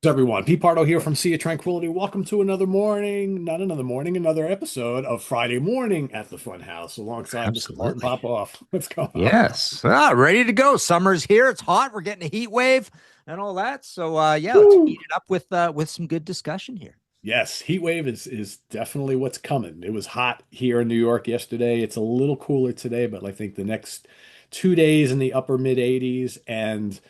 Everyone, Pete Pardo here from Sea of Tranquility. Welcome to another morning, not another morning, another episode of Friday Morning at the Fun House alongside Mr. Martin Absolutely. Popoff. What's going on? Yes. Ready to go. Summer's here. It's hot. We're getting a heat wave and all that. So yeah, let's Woo! heat it up with some good discussion here. Yes, heat wave is definitely what's coming. It was hot here in New York yesterday. It's a little cooler today, but I think the next 2 days in the upper mid 80s and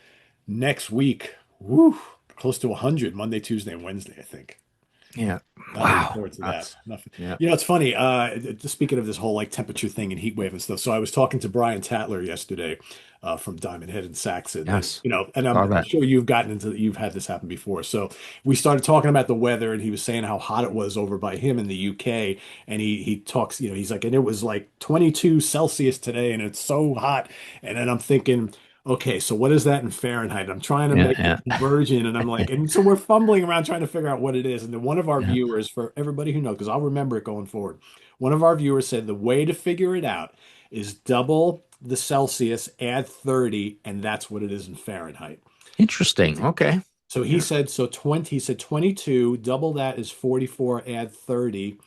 next week, woo, close to 100 Monday, Tuesday, and Wednesday, I think. Yeah. Not looking Wow. forward to that. That's Nothing. yeah. It's funny. Just speaking of this whole like temperature thing and heat wave and stuff. So I was talking to Brian Tatler yesterday, from Diamond Head in Saxon, and Yes. and Saw I'm that. sure you've had this happen before. So we started talking about the weather, and he was saying how hot it was over by him in the UK, and he talks, he's like, and it was like 22 Celsius today, and it's so hot, and then I'm thinking. Okay, so what is that in Fahrenheit? I'm trying to Yeah. make the conversion, and I'm like, and so we're fumbling around trying to figure out what it is. And then one of our Yeah. viewers, for everybody who knows, because I'll remember it going forward, one of our viewers said the way to figure it out is double the Celsius, add 30, and that's what it is in Fahrenheit. Interesting. Okay. So he Yeah. said, so 20, he said 22, double that is 44, add 30,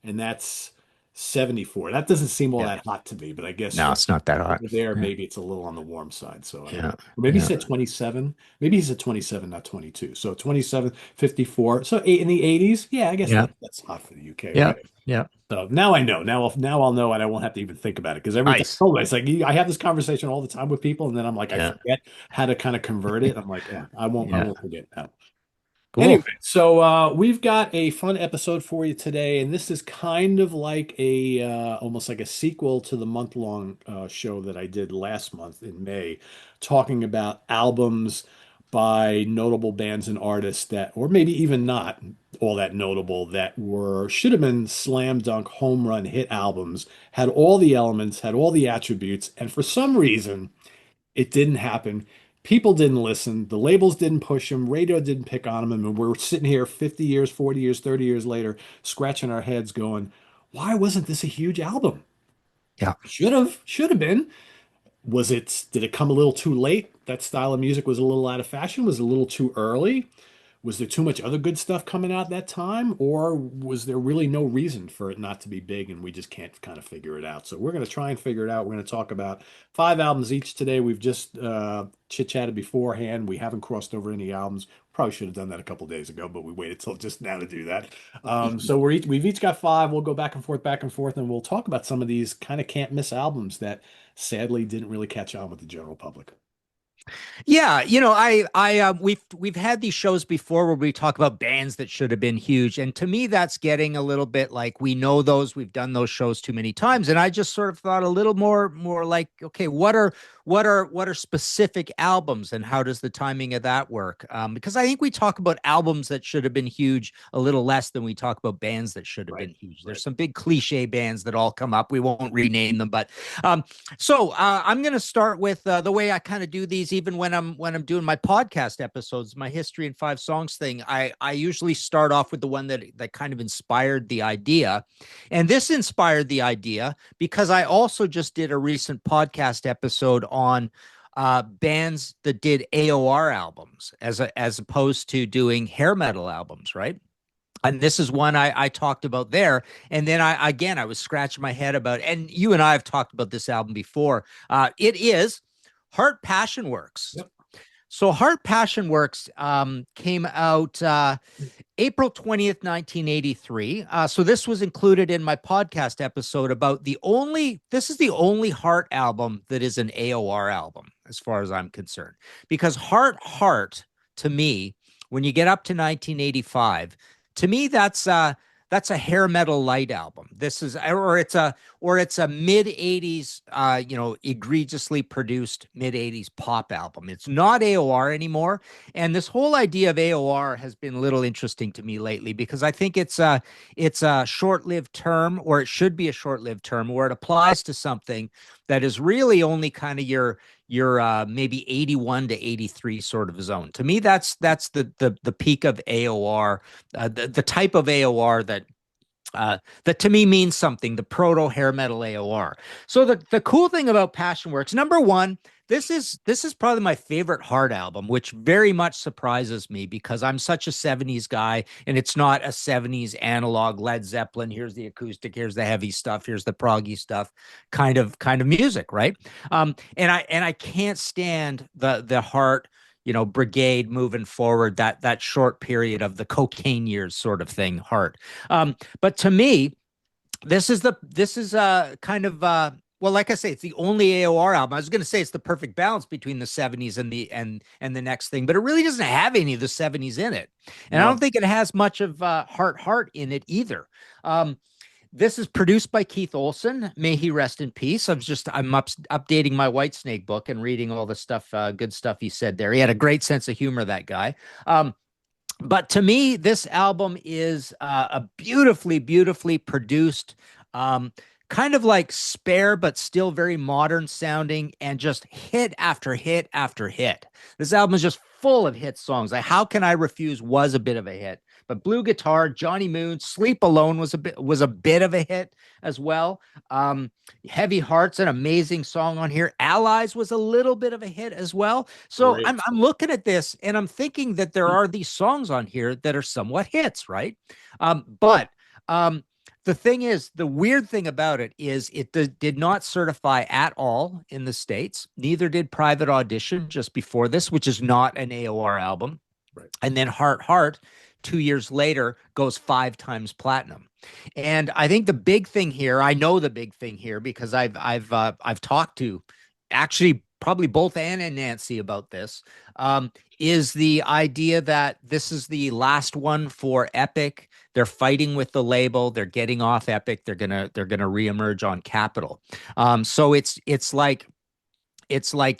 and that's 74. That doesn't seem all Yeah. that hot to me, but I guess No, it's not that hot. over there, Yeah. maybe it's a little on the warm side. So I don't know. Yeah. Or maybe he Yeah. said 27. Maybe he said 27, not 22. So 27, 54. So eight in the 80s. Yeah, I guess Yeah. that's hot for the UK, Yeah. right? Yeah. So now I know. Now I'll know, and I won't have to even think about it because every time Nice. oh, it's like I have this conversation all the time with people, and then I'm like I Yeah. forget how to kind of convert it. I'm like, yeah, I Yeah. won't forget now. Anyway, Cool. so we've got a fun episode for you today, and this is kind of like a almost like a sequel to the month-long show that I did last month in May, talking about albums by notable bands and artists that, or maybe even not all that notable, that were should have been slam dunk home run hit albums, had all the elements, had all the attributes, and for some reason. It didn't happen. People didn't listen. The labels didn't push them. Radio didn't pick on them. And we're sitting here 50 years, 40 years, 30 years later, scratching our heads going, why wasn't this a huge album? Yeah. Should have been. Did it come a little too late? That style of music was a little out of fashion, was it a little too early. Was there too much other good stuff coming out that time, or was there really no reason for it not to be big and we just can't kind of figure it out? So we're going to try and figure it out. We're going to talk about 5 albums each today. We've just chit-chatted beforehand. We haven't crossed over any albums. Probably should have done that a couple days ago, but we waited till just now to do that. So we've each got five. We'll go back and forth, and we'll talk about some of these kind of can't miss albums that sadly didn't really catch on with the general public. Yeah, we've had these shows before where we talk about bands that should have been huge, and to me, that's getting a little bit like we know those, we've done those shows too many times, and I just sort of thought a little more like, okay, what are specific albums, and how does the timing of that work? Because I think we talk about albums that should have been huge a little less than we talk about bands that should have Right, been huge. right. There's some big cliche bands that all come up. We won't rename them, but I'm going to start with the way I kind of do these, even when I'm doing my podcast episodes, my history in 5 songs thing. I usually start off with the one that kind of inspired the idea, and this inspired the idea because I also just did a recent podcast episode on bands that did AOR albums as opposed to doing hair metal albums, right? And this is one I talked about there. And then I was scratching my head about, and you and I have talked about this album before. It is Heart Passion Works. Yep. So Heart Passion Works came out April 20th, 1983. So this was included in my podcast episode about this is the only Heart album that is an AOR album, as far as I'm concerned. Because Heart, to me, when you get up to 1985, to me, that's a hair metal light album. This is, or it's a mid '80s, egregiously produced mid '80s pop album. It's not AOR anymore, and this whole idea of AOR has been a little interesting to me lately because I think it's a short-lived term, or it should be a short-lived term, where it applies to something that is really only kind of your maybe 81 to 83 sort of zone. To me, that's the peak of AOR, the type of AOR that to me means something, the proto hair metal AOR. So the cool thing about Passion Works, number one, This is probably my favorite Heart album, which very much surprises me because I'm such a 70s guy, and it's not a 70s analog Led Zeppelin. Here's the acoustic, here's the heavy stuff, here's the proggy stuff, kind of music, right? And I can't stand the Heart, brigade moving forward, that short period of the cocaine years sort of thing, Heart. But to me, this is kind of well, like I say, it's the only AOR album. I was going to say it's the perfect balance between the 70s and the next thing, but it really doesn't have any of the 70s in it. And I don't No, think it has much of Heart in it either. Um, this is produced by Keith Olsen. May he rest in peace. Updating my Whitesnake book and reading all the stuff, good stuff he said there. He had a great sense of humor, that guy. But to me, this album is a beautifully, beautifully produced, um, kind of like spare, but still very modern sounding, and just hit after hit after hit. This album is just full of hit songs. Like How Can I Refuse was a bit of a hit, but Blue Guitar, Johnny Moon, Sleep Alone was a bit of a hit as well. Um, Heavy Heart's an amazing song on here. Allies was a little bit of a hit as well. So I'm great. I'm looking at this and I'm thinking that there are these songs on here that are somewhat hits, right? But the thing is, the weird thing about it is did not certify at all in the States. Neither did Private Audition just before this, which is not an AOR album. Right. And then Heart, 2 years later, goes 5 times platinum. And I think the big thing here, I know the big thing here because I've talked to actually probably both Ann and Nancy about this, is the idea that this is the last one for Epic. They're fighting with the label. They're getting off Epic. They're gonna reemerge on Capitol. So it's like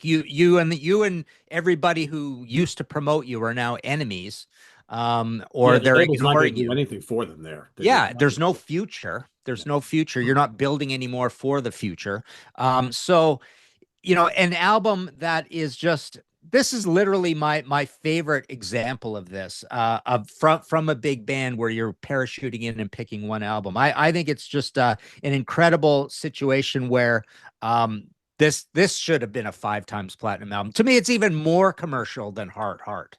you and everybody who used to promote you are now enemies, Yeah, or the they're label's not going ignoring to do you. anything for them there. They're just Yeah, not there's going no to. future. Yeah. There's no future. You're not building anymore for the future. So an album that is just, this is literally my favorite example of this, of from a big band where you're parachuting in and picking one album. I think it's just an incredible situation where this should have been a 5 times platinum album. To me, it's even more commercial than Heart.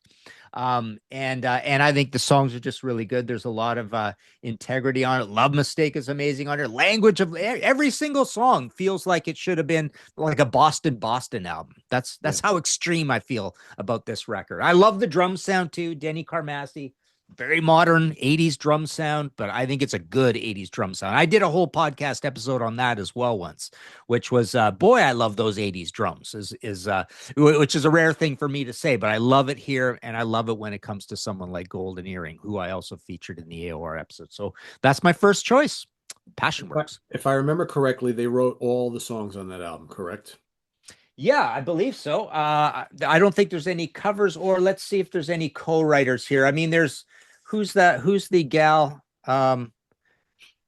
And I think the songs are just really good. There's a lot of integrity on it. Love Mistake is amazing on it. Language of every single song feels like it should have been like a Boston album. That's Yeah. that's how extreme I feel about this record. I love the drum sound too. Denny Carmassi, very modern 80s drum sound, but I think it's a good 80s drum sound. I did a whole podcast episode on that as well once, which was boy, I love those 80s drums. Which is a rare thing for me to say, but I love it here, and I love it when it comes to someone like Golden Earring, who I also featured in the AOR episode. So that's my first choice. Passion Works. If I remember correctly, they wrote all the songs on that album, correct? Yeah, I believe so. I don't think there's any covers, or let's see if there's any co-writers here. I mean, who's the gal?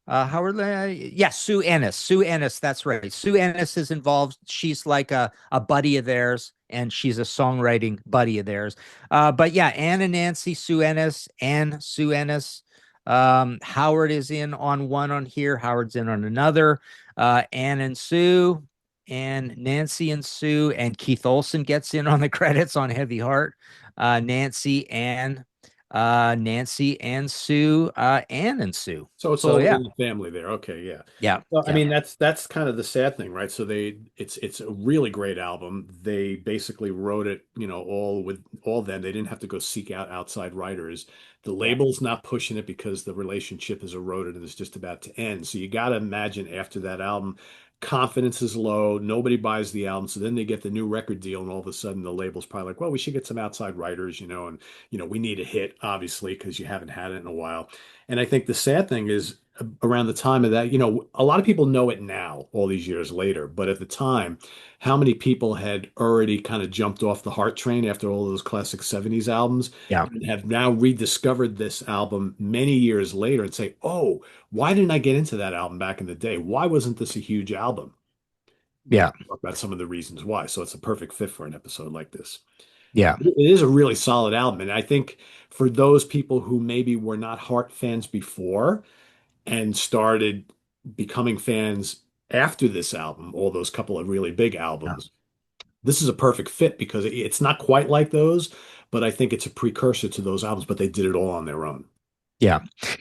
Howard, yeah, Sue Ennis. Sue Ennis, that's right. Sue Ennis is involved. She's like a buddy of theirs, and she's a songwriting buddy of theirs. But yeah, Ann and Nancy, Sue Ennis, and Sue Ennis. Howard is in on one on here. Howard's in on another. Ann and Sue, and Nancy and Sue, and Keith Olsen gets in on the credits on Heavy Heart. Nancy and Sue, Ann and Sue. So it's So all yeah, within the family there. Okay, yeah. yeah, Well, I yeah, mean that's kind of the sad thing, right? So it's a really great album. They basically wrote it, all with all them. They didn't have to go seek out outside writers. The yeah, label's not pushing it because the relationship is eroded and it's just about to end. So you got to imagine after that album, confidence is low. Nobody buys the album. So then they get the new record deal, and all of a sudden the label's probably like, well, we should get some outside writers, and we need a hit, obviously, because you haven't had it in a while. And I think the sad thing is around the time of that, a lot of people know it now, all these years later, but at the time, how many people had already kind of jumped off the Heart train after all those classic 70s albums yeah, and have now rediscovered this album many years later and say, oh, why didn't I get into that album back in the day? Why wasn't this a huge album? We yeah, can talk about some of the reasons why. So it's a perfect fit for an episode like this. yeah, It is a really solid album. And I think for those people who maybe were not Heart fans before, and started becoming fans after this album, all those couple of really big yeah, albums. this is a perfect fit because it's not quite like those, but I think it's a precursor to those albums, but they did it all on their own. Yeah.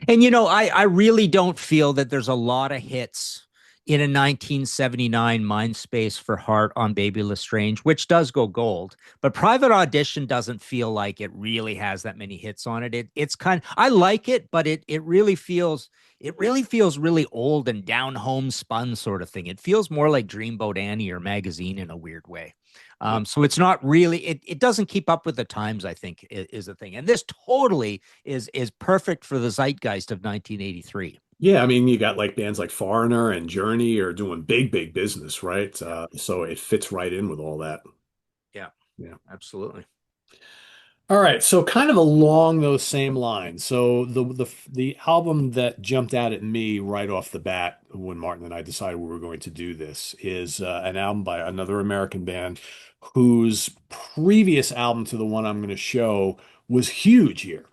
And I really don't feel that there's a lot of hits in a 1979 Mind Space for Heart on Baby Lestrange, which does go gold. But Private Audition doesn't feel like it really has that many hits on it. It's kind I like it, but it really feels really old and down home spun sort of thing. It feels more like Dreamboat Annie or Magazine in a weird way. Yeah. So it's not really it doesn't keep up with the times, I think, is the thing. And this totally is perfect for the zeitgeist of 1983. Yeah, I mean, you got like bands like Foreigner and Journey are doing big, big business, right? Yeah. So it fits right in with all that. Yeah, Yeah. absolutely. All right, so kind of along those same lines. So the album that jumped out at me right off the bat when Martin and I decided we were going to do this is an album by another American band whose previous album to the one I'm going to show was huge here.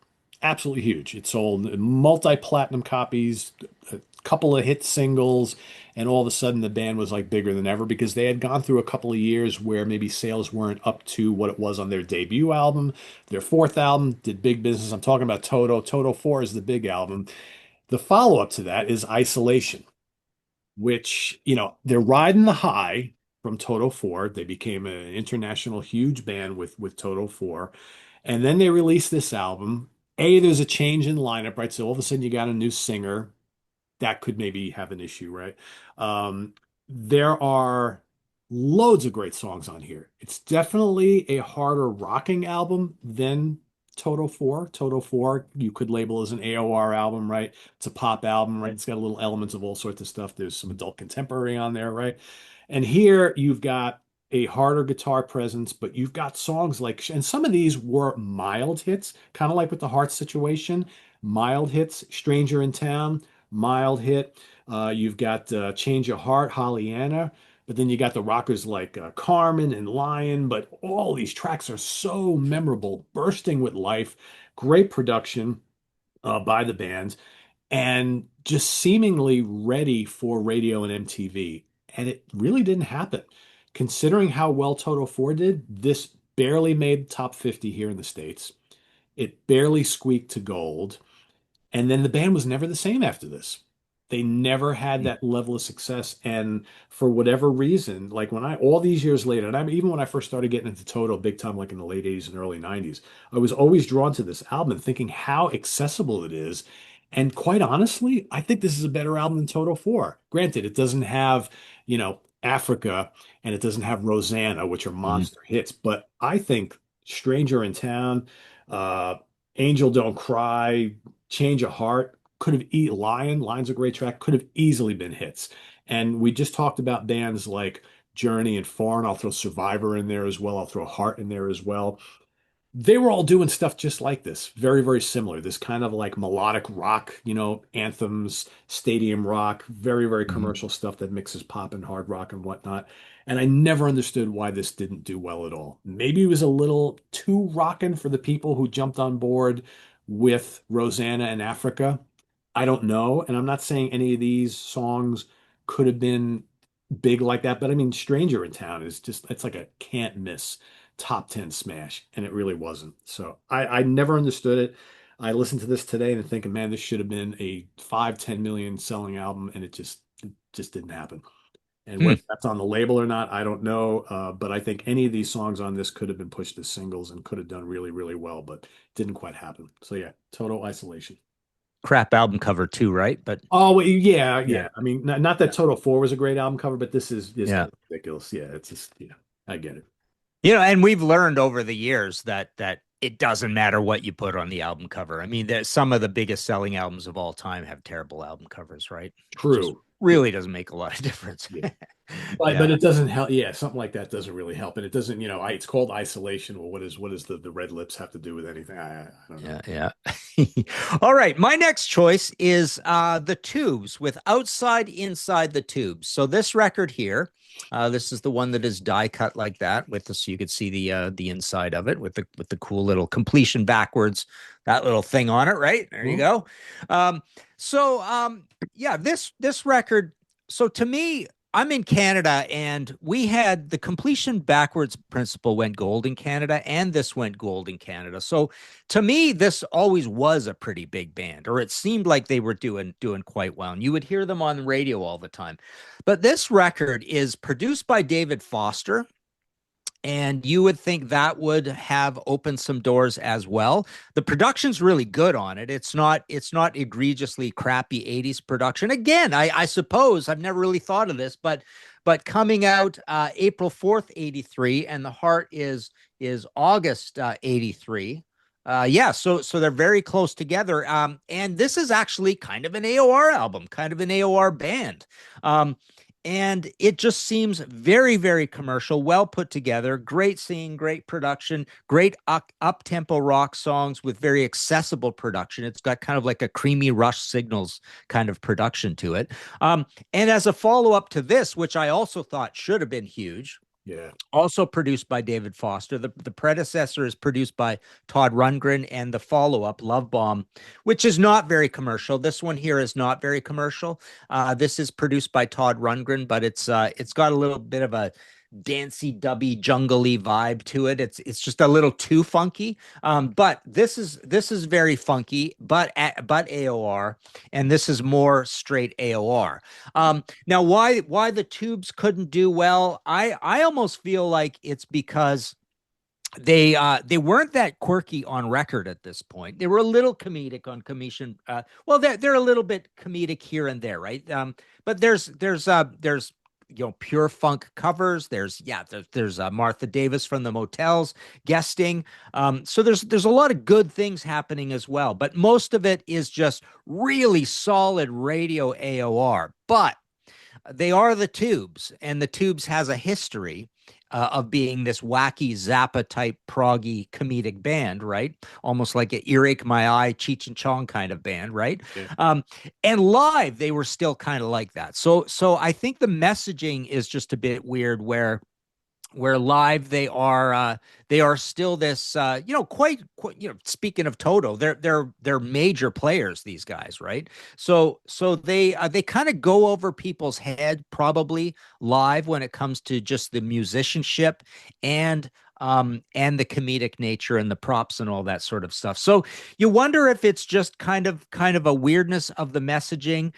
Absolutely huge. It sold multi-platinum copies, a couple of hit singles, and all of a sudden the band was like bigger than ever because they had gone through a couple of years where maybe sales weren't up to what it was on their debut album. Their fourth album did big business. I'm talking about Toto. Toto 4 is the big album. The follow-up to that is Isolation, which, they're riding the high from Toto 4. They became an international huge band with Toto 4. And then they released this album. There's a change in lineup, right? So all of a sudden you got a new singer that could maybe have an issue, right? Um, there are loads of great songs on here. It's definitely a harder rocking album than Toto 4. Toto 4, you could label as an AOR album, right? It's a pop album, right? It's got a little elements of all sorts of stuff. There's some adult contemporary on there, right? And here you've got a harder guitar presence, but you've got songs like, and some of these were mild hits, kind of like with the Heart Situation, mild hits, Stranger in Town, mild hit. You've got Change Your Heart, Hollyanna, but then you got the rockers like Carmen and Lion. But all these tracks are so memorable, bursting with life, great production by the band, and just seemingly ready for radio and MTV. And it really didn't happen. Considering how well Toto 4 did, this barely made top 50 here in the States. It barely squeaked to gold. And then the band was never the same after this. They never had that level of success. And for whatever reason, like all these years later, and even when I first started getting into Toto big time, like in the late 80s and early 90s, I was always drawn to this album and thinking how accessible it is. And quite honestly, I think this is a better album than Toto 4. Granted, it doesn't have, Africa and it doesn't have Rosanna, which are Mhm. monster hits, but I think Stranger in Town, uh, Angel Don't Cry, Change of Heart could have Lion's a great track, could have easily been hits. And we just talked about bands like Journey and Foreign. I'll throw Survivor in there as well. I'll throw Heart in there as well. They were all doing stuff just like this, very, very similar. This kind of like melodic rock, anthems, stadium rock, very, very Mhm. commercial stuff that mixes pop and hard rock and whatnot. And I never understood why this didn't do well at all. Maybe it was a little too rockin' for the people who jumped on board with Rosanna and Africa. I don't know. And I'm not saying any of these songs could have been big like that, but I mean, Stranger in Town is just, it's like a can't miss top 10 smash, and it really wasn't. So I never understood it. I listened to this today and thinking, man, this should have been a 5, 10 million selling album, and it just didn't happen. And Hmm. whether that's on the label or not, I don't know. But I think any of these songs on this could have been pushed as singles and could have done really, really well, but didn't quite happen. So yeah, Total Isolation. Crap album cover too, right? But Oh, well, yeah, yeah, yeah. I mean, not that yeah, Total 4 was a great album cover, but this is yeah. kind of ridiculous. Yeah, it's just, I get it. And we've learned over the years that it doesn't matter what you put on the album cover. I mean, there's some of the biggest selling albums of all time have terrible album covers, right? Just True. Yeah. really doesn't make a lot of difference. Yeah. But Yeah. it doesn't help. Yeah, something like that doesn't really help, and it doesn't. It's called isolation. Well, what is the red lips have to do with anything? I don't know. Yeah, yeah. All right. My next choice is the Tubes with Outside Inside the Tubes. So this record here, this is the one that is die cut like that with the so you could see the inside of it with the cool little completion backwards, that little thing on it, right? There you Well, go. Um, so yeah, this record, so to me, I'm in Canada, and we had the completion backwards principle went gold in Canada, and this went gold in Canada. So to me, this always was a pretty big band, or it seemed like they were doing quite well. And you would hear them on the radio all the time. But this record is produced by David Foster, and you would think that would have opened some doors as well. The production's really good on it. It's not egregiously crappy 80s production. Again, I suppose I've never really thought of this, but coming out April 4th, 83, and The Heart is August 83. Yeah, so they're very close together. And this is actually kind of an AOR album, kind of an AOR band. Um, and it just seems very, very commercial, well put together, great singing, great production, great up tempo rock songs with very accessible production. It's got kind of like a creamy Rush Signals kind of production to it. And as a follow up to this, which I also thought should have been huge, Yeah. also produced by David Foster. The predecessor is produced by Todd Rundgren, and the follow up, Love Bomb, which is not very commercial. This one here is not very commercial. This is produced by Todd Rundgren, but it's got a little bit of a dancey, dubby, jungly vibe to it. It's just a little too funky. But this is very funky, but AOR, and this is more straight AOR. Now, why the Tubes couldn't do well? I almost feel like it's because they weren't that quirky on record at this point. They were a little comedic on commission. Well, they're a little bit comedic here and there, right? But there's pure funk covers. There's Martha Davis from the Motels guesting. So there's a lot of good things happening as well, but most of it is just really solid radio AOR. But they are the Tubes, and the Tubes has a history of being this wacky Zappa type proggy comedic band, right? Almost like an Earache My Eye, Cheech and Chong kind of band, right? Yeah. And live, they were still kind of like that. So I think the messaging is just a bit weird where live they are still this quite speaking of Toto, they're major players, these guys, right? So they kind of go over people's head probably live when it comes to just the musicianship and the comedic nature and the props and all that sort of stuff. So you wonder if it's just kind of a weirdness of the messaging.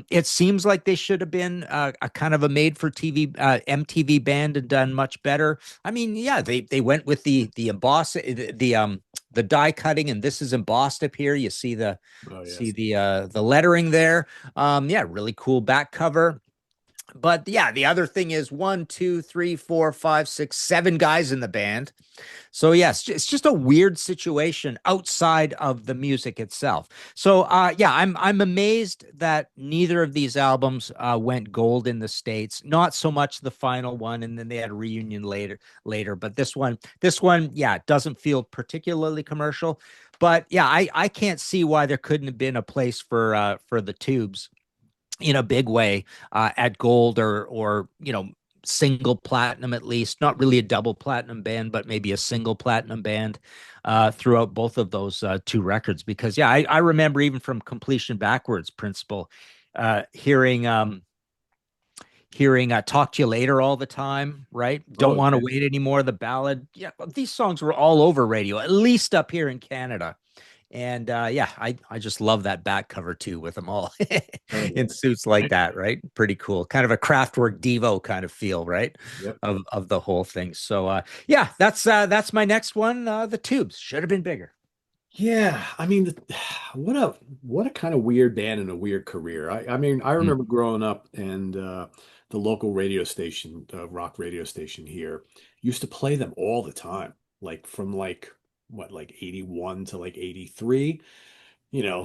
It seems like they should have been a kind of a made for TV MTV band and done much better. I mean, yeah, they went with the emboss the die cutting, and this is embossed up here. You see the Oh, see yes. the lettering there. Yeah, really cool back cover. But yeah, the other thing is one, two, three, four, five, six, seven guys in the band. So yes, it's just a weird situation outside of the music itself. So yeah, I'm amazed that neither of these albums went gold in the States. Not so much the final one, and then they had a reunion later. But this one, yeah, it doesn't feel particularly commercial. But yeah, I can't see why there couldn't have been a place for the Tubes in a big way at gold or single platinum, at least not really a double platinum band, but maybe a single platinum band throughout both of those two records. Because yeah, I remember even from completion backwards principle hearing talk to you later all the time, right? Don't Oh, want to yeah. wait anymore, the ballad. Yeah, these songs were all over radio, at least up here in Canada. And yeah, I just love that back cover too, with them all Oh, in yeah. suits like And- that, right? Pretty cool. Kind of a Kraftwerk Devo kind of feel, right? Yep. Of the whole thing. So yeah, that's my next one. The Tubes should have been bigger. Yeah, I mean, what a kind of weird band and a weird career. I mean, I Mm. remember growing up and the local radio station, rock radio station here, used to play them all the time, like from like what, like 81 to like 83.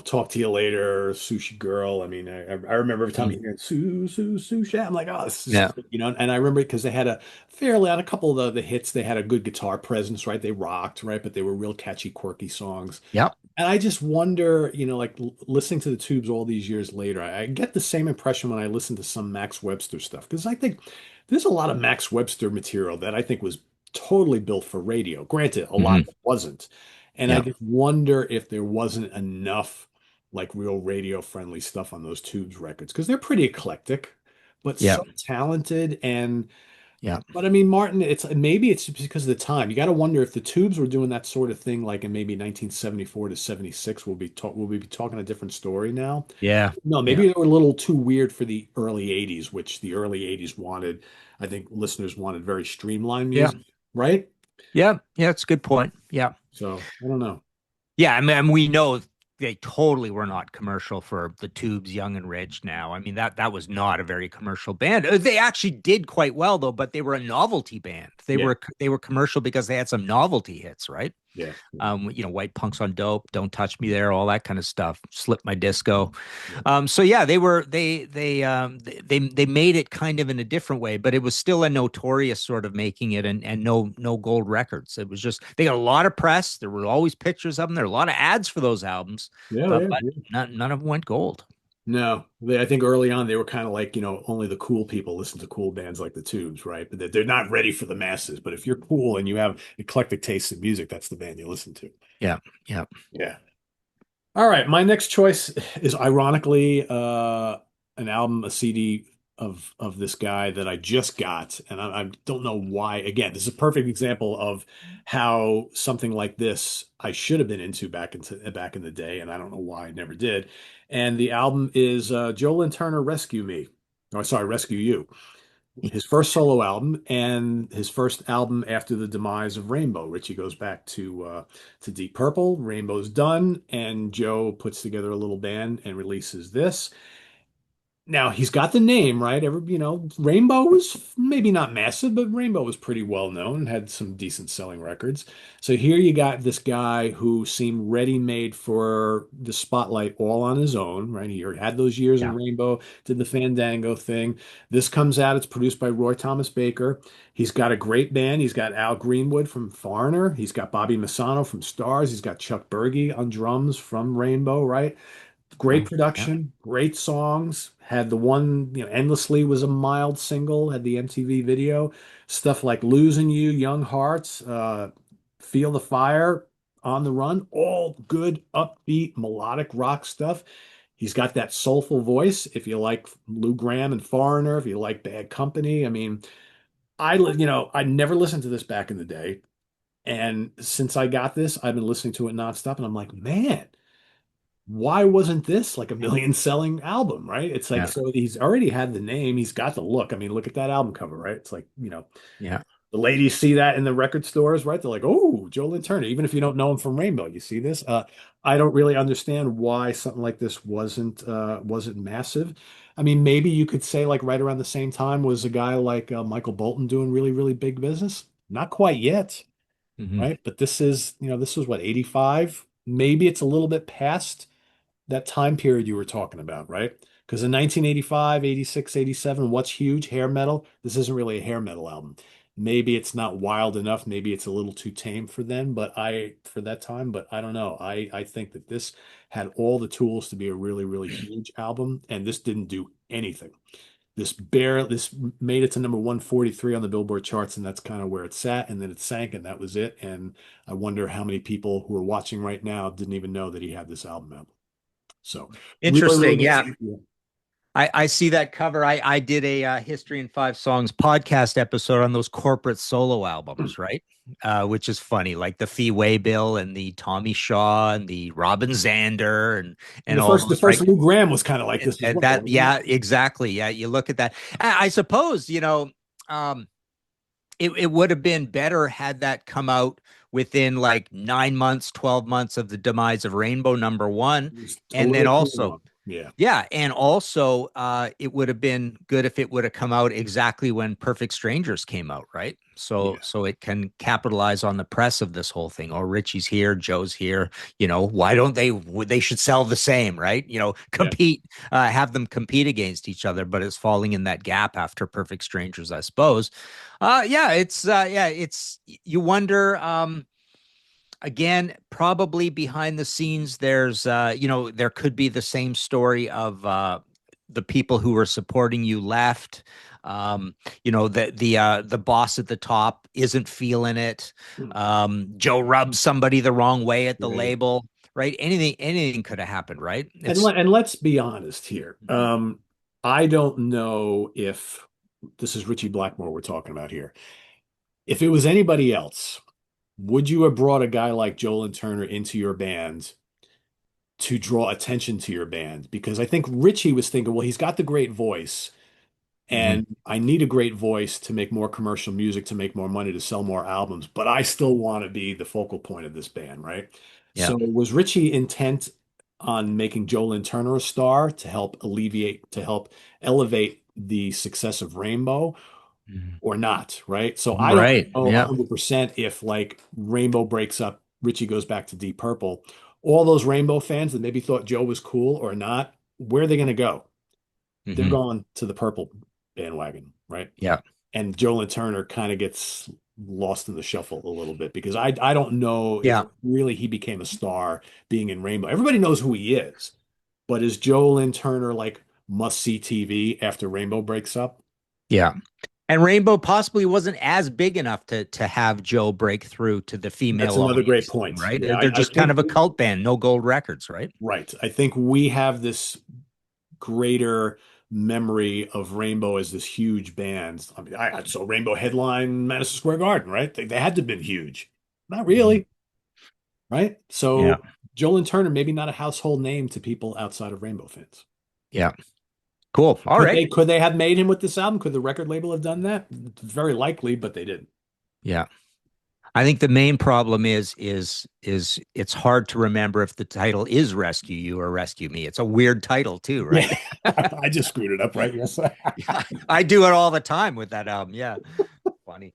Talk to you later, Sushi Girl. I mean, I remember every time Mm. you hear Sushi, I'm like, oh, this is Yeah. great, and I remember because they had on a couple of the hits, they had a good guitar presence, right? They rocked, right? But they were real catchy, quirky songs. Yep. And I just wonder, like listening to the Tubes all these years later, I get the same impression when I listen to some Max Webster stuff, because I think there's a lot of Max Webster material that I think was totally built for radio. Granted, a lot Hmm. of it wasn't. And I Yeah. just wonder if there wasn't enough like real radio friendly stuff on those Tubes records, because they're pretty eclectic. but Yeah. so talented. And Yeah. but I mean, Martin, it's maybe it's just because of the time. You got to wonder if the Tubes were doing that sort of thing, like in maybe 1974 to 76. Will we be talking a different story now? Yeah. No, Yeah. maybe they were a little too weird for the early 80s, which the early 80s wanted. I think listeners wanted very streamlined Yeah. music, right? Yeah. Yeah. It's a good point. Yeah. So I don't know. Yeah, I mean, and we know they totally were not commercial for the Tubes, Young and Rich. Now, I mean that was not a very commercial band. They actually did quite well though, but they were a novelty band. Yeah, They were commercial because they had some novelty hits, right? yeah, yeah, White Punks on Dope, Don't Touch Me There, all that kind of stuff. Slip My Disco. yeah. So yeah, they made it kind of in a different way, but it was still a notorious sort of making it, and no gold records. It was just they got a lot of press. There were always pictures of them. There were a lot of ads for those albums, Yeah, but yeah, yeah. none of them went gold. No, I think early on they were kind of like, only the cool people listen to cool bands like the Tubes, right? But they're not ready for the masses. But if you're cool and you have eclectic taste in music, that's the band you listen to. Yeah, yeah. Yeah. All right, my next choice is ironically an album, a CD of this guy that I just got, and I don't know why. Again, this is a perfect example of how something like this I should have been into back in the day, and I don't know why I never did. And the album is Joe Lynn Turner, Rescue Me. Oh, sorry, Rescue You. His first solo album and his first album after the demise of Rainbow. Richie goes back to Deep Purple. Rainbow's done, and Joe puts together a little band and releases this. Now he's got the name, right? Rainbow was maybe not massive, but Rainbow was pretty well known and had some decent selling records. So here you got this guy who seemed ready-made for the spotlight all on his own, right? He already had those years in Yeah. Rainbow, did the Fandango thing. This comes out, it's produced by Roy Thomas Baker. He's got a great band. He's got Al Greenwood from Foreigner. He's got Bobby Massano from Stars. He's got Chuck Berge on drums from Rainbow, right? Great Yeah. production, great songs. Had the one, Endlessly was a mild single, had the MTV video. Stuff like Losing You, Young Hearts, Feel the Fire, On the Run, all good, upbeat, melodic rock stuff. He's got that soulful voice. If you like Lou Gramm and Foreigner, if you like Bad Company, I mean, I never listened to this back in the day. And since I got this, I've been listening to it nonstop, and I'm like, man, why wasn't this like a million selling album, right? It's like, Yeah. so he's already had the name, he's got the look. I mean, look at that album cover, right? It's like, Yeah. the ladies see that in the record stores, right? They're like, oh, Joe Lynn Turner, even if you don't know him from Rainbow, you see this. I don't really understand why something like this wasn't massive. I mean, maybe you could say like right around the same time was a guy like Michael Bolton doing really, really big business. Not quite yet, Hmm. right? But this was what, 85? Maybe it's a little bit past that time period you were talking about, right? Because in 1985, 86, 87, what's huge? Hair metal. This isn't really a hair metal album. Maybe it's not wild enough. Maybe it's a little too tame for them, for that time, but I don't know. I think that this had all the tools to be a really, really huge album, and this didn't do anything. This made it to number 143 on the Billboard charts, and that's kind of where it sat, and then it sank, and that was it. And I wonder how many people who are watching right now didn't even know that he had this album out. So really, really Interesting. good. Yeah. Yeah. I see that cover. I did a History in Five Songs podcast episode on those corporate solo albums, right? Which is funny, like the Fee Waybill and the Tommy Shaw and the Robin Zander And and all the those, first right? Lou Gramm was kind of like this as And well, that, wasn't yeah, exactly. Yeah, you look at that. I suppose, um, it would have been better had that come out within like 9 months, 12 months of the demise of Rainbow number one. it? It was And then totally too also, long. Yeah. yeah, and also it would have been good if it would have come out exactly when Perfect Strangers came out, right? So Yeah. so it can capitalize on the press of this whole thing. Oh, Richie's here, Joe's here. Why don't they should sell the same, right? Yeah. Compete, have them compete against each other, but it's falling in that gap after Perfect Strangers, I suppose. It's you wonder again, probably behind the scenes, there could be the same story of the people who were supporting you left. The boss at the top isn't feeling it. Joe rubs somebody the wrong way at the Right. label, right? Anything could have happened, right? And let's be honest here. I don't know if this is Richie Blackmore we're talking about here. If it was anybody else, would you have brought a guy like Joel Turner into your band to draw attention to your band? Because I think Richie was thinking, well, he's got the great voice, Mhm. and I need a great voice to make more commercial music, to make more money, to sell more albums, but I still want to be the focal point of this band, right? Yeah. So was Richie intent on making Joel Turner a star to help alleviate, to help elevate the success of Rainbow? Mhm. Or not, right? So I don't Right. know Yeah. 100% if like Rainbow breaks up, Richie goes back to Deep Purple. All those Rainbow fans that maybe thought Joe was cool or not, where are they going to go? They're Hmm. going to the Purple bandwagon, right? Yeah. And Joel Turner kind of gets lost in the shuffle a little bit because I don't know if Yeah. really he became a star being in Rainbow. Everybody knows who he is, but is Joel Turner like must see TV after Rainbow breaks up? Yeah. And Rainbow possibly wasn't as big enough to have Joe break through to the That's female another great audience, point. right? Yeah, They're I just kind think of a cult band, no gold records, right? right. I think we have this greater memory of Rainbow as this huge band. I mean, I saw Rainbow headline Madison Square Garden, right? They had to have been huge. Not Mhm. really, right? Yeah. So Joel Turner, maybe not a household name to people outside of Rainbow fans. Yeah. Cool. All Could right. they have made him with this album? Could the record label have done that? Very likely, but they didn't. Yeah. I think the main problem is it's hard to remember if the title is Rescue You or Rescue Me. It's a weird title too, Yeah, right? I just screwed it up, right? Yes. Yeah, I do it all the time with that album. Yeah. Funny.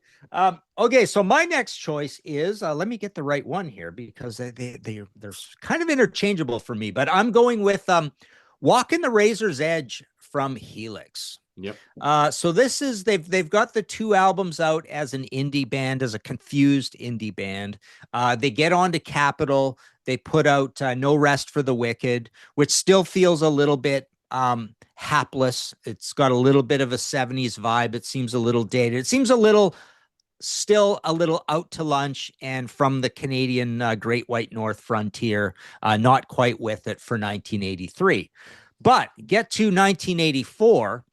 Okay, so my next choice is let me get the right one here because they're kind of interchangeable for me, but I'm going with Walking the Razor's Edge from Helix. Yep. So this is they've got the two albums out as an indie band, as a confused indie band. They get onto Capitol. They put out No Rest for the Wicked, which still feels a little bit hapless. It's got a little bit of a 70s vibe. It seems a little dated. It seems a little still a little out to lunch and from the Canadian Great White North frontier, not quite with it for 1983. But get to 1984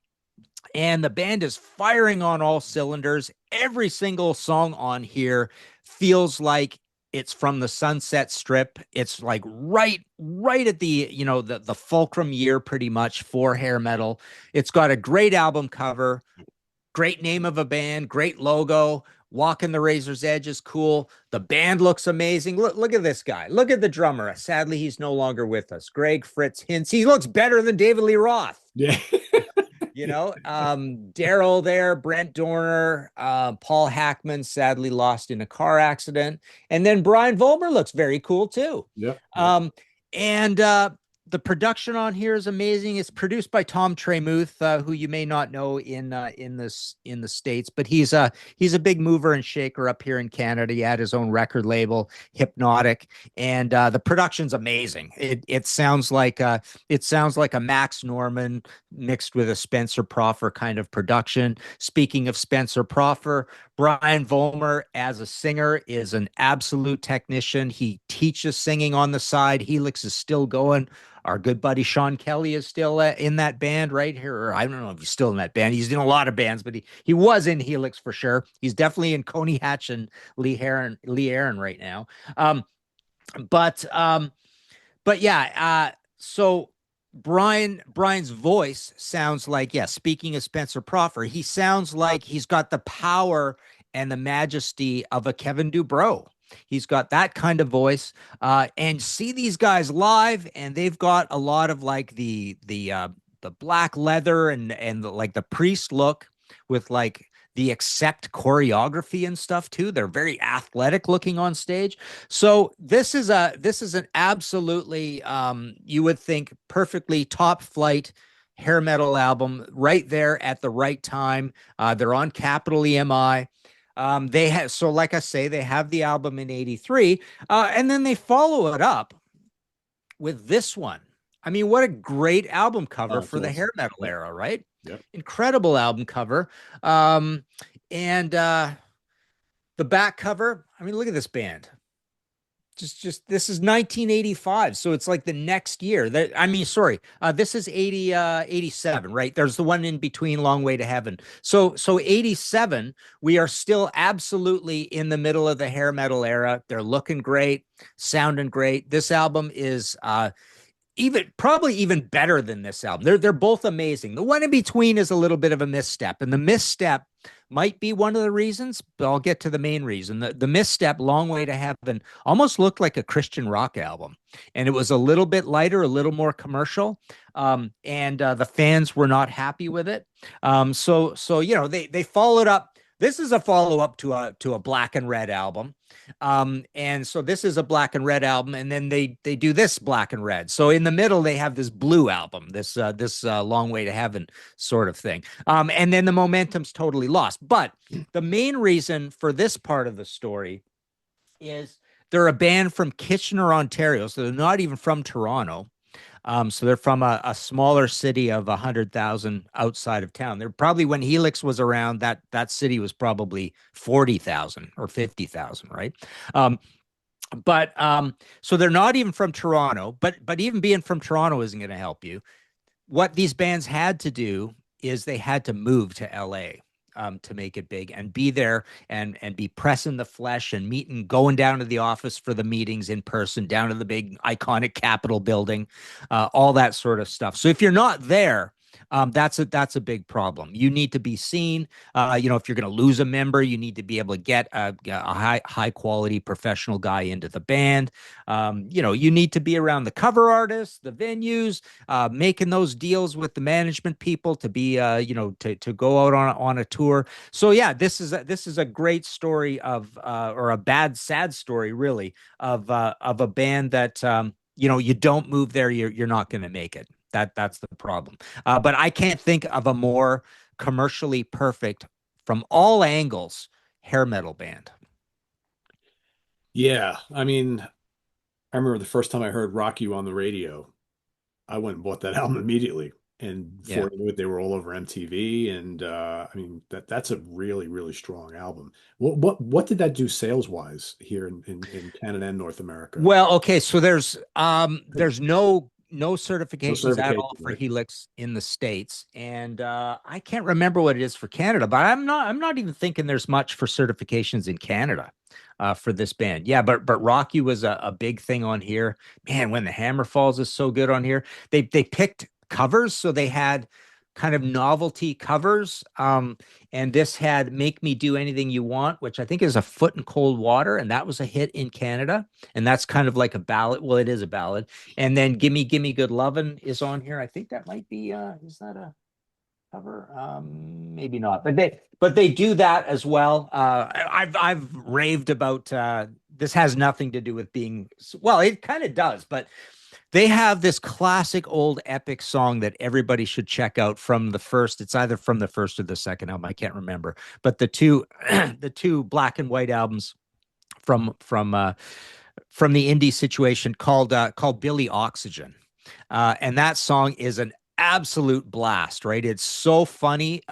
and the band is firing on all cylinders. Every single song on here feels like it's from the Sunset Strip. It's like right at the the fulcrum year pretty much for hair metal. It's got a great album cover, great name of a band, great logo. Walking the Razor's Edge is cool. The band looks amazing. Look at this guy. Look at the drummer. Sadly, he's no longer with us. Greg Fritz Hintz. He looks better than David Lee Roth. Yeah. Daryl there, Brent Dorner, Paul Hackman, sadly lost in a car accident. And then Brian Volmer looks very cool too. Yep. Yep. And the production on here is amazing. It's produced by Tom Tremuth, who you may not know in the States, but he's a big mover and shaker up here in Canada. He had his own record label, Hypnotic, and the production's amazing. It sounds like a Max Norman mixed with a Spencer Proffer kind of production. Speaking of Spencer Proffer, Brian Volmer as a singer is an absolute technician. He teaches singing on the side. Helix is still going. Our good buddy Sean Kelly is still in that band right here. Or I don't know if he's still in that band. He's in a lot of bands, but he was in Helix for sure. He's definitely in Coney Hatch and Lee Aaron right now. Um, but um, but yeah, so Brian's voice sounds like, yeah, speaking of Spencer Proffer, he sounds like he's got the power and the majesty of a Kevin Dubrow. He's got that kind of voice. And see these guys live, and they've got a lot of like the black leather and like the priest look with like the exact choreography and stuff too. They're very athletic looking on stage. So this is an absolutely you would think perfectly top flight hair metal album right there at the right time. They're on Capital EMI. They have so like I say, they have the album in '83, and then they follow it up with this one. I mean, what a great album cover Oh, it's for the hair awesome. metal Yep. era, right? Yep. Incredible album cover. And the back cover, I mean, look at this band. just this is 1985, so it's like the next year. That I mean, sorry, this is 87, right? There's the one in between, Long Way to Heaven. So 87, we are still absolutely in the middle of the hair metal era. They're looking great, sounding great. This album is even probably even better than this album. They're both amazing. The one in between is a little bit of a misstep, and the misstep might be one of the reasons, but I'll get to the main reason. The misstep, Long Way to Heaven, almost looked like a Christian rock album, and it was a little bit lighter, a little more commercial, and the fans were not happy with it. So they followed up. This is a follow up to a Black and Red album. And so this is a Black and Red album, and then they do this Black and Red. So in the middle they have this blue album, this Long Way to Heaven sort of thing. And then the momentum's totally lost. But the main reason for this part of the story is they're a band from Kitchener, Ontario, so they're not even from Toronto. So they're from a smaller city of 100,000 outside of town. They're probably, when Helix was around, that city was probably 40,000 or 50,000, right? Um, but so they're not even from Toronto, but even being from Toronto isn't going to help you. What these bands had to do is they had to move to LA to make it big and be there and be pressing the flesh and meeting, going down to the office for the meetings in person, down to the big iconic Capitol building, all that sort of stuff. So if you're not there, that's a big problem. You need to be seen. If you're going to lose a member, you need to be able to get a high quality professional guy into the band. You need to be around the cover artists, the venues, making those deals with the management people to be, to go out on a tour. So yeah, this is a great story of, or a bad, sad story, really, of a band that, you don't move there, you're not going to make it. That's the problem. But I can't think of a more commercially perfect, from all angles, hair metal band. Yeah, I mean, I remember the first time I heard Rock You on the radio, I went and bought that album immediately. And Yeah. before I knew it, they were all over MTV. And I mean that's a really, really strong album. What did that do sales wise here in Canada and North America? Well, okay, so there's no No certifications at all certification, for right? Helix in the States. And I can't remember what it is for Canada, but I'm not even thinking there's much for certifications in Canada for this band. Yeah, but Rocky was a big thing on here. Man, When the Hammer Falls is so good on here. They picked covers, so they had kind of novelty covers. And this had Make Me Do Anything You Want, which I think is A Foot in Cold Water, and that was a hit in Canada. And that's kind of like a ballad. Well, it is a ballad. And then Gimme Gimme Good Lovin' is on here. I think that might be is that a cover? Maybe not. But they do that as well. I've raved about this. Has nothing to do with being, well, it kind of does, but they have this classic old epic song that everybody should check out from the first. It's either from the first or the second album. I can't remember. But the two the two black and white albums from the indie situation, called Billy Oxygen. And that song is an absolute blast, right? It's so funny.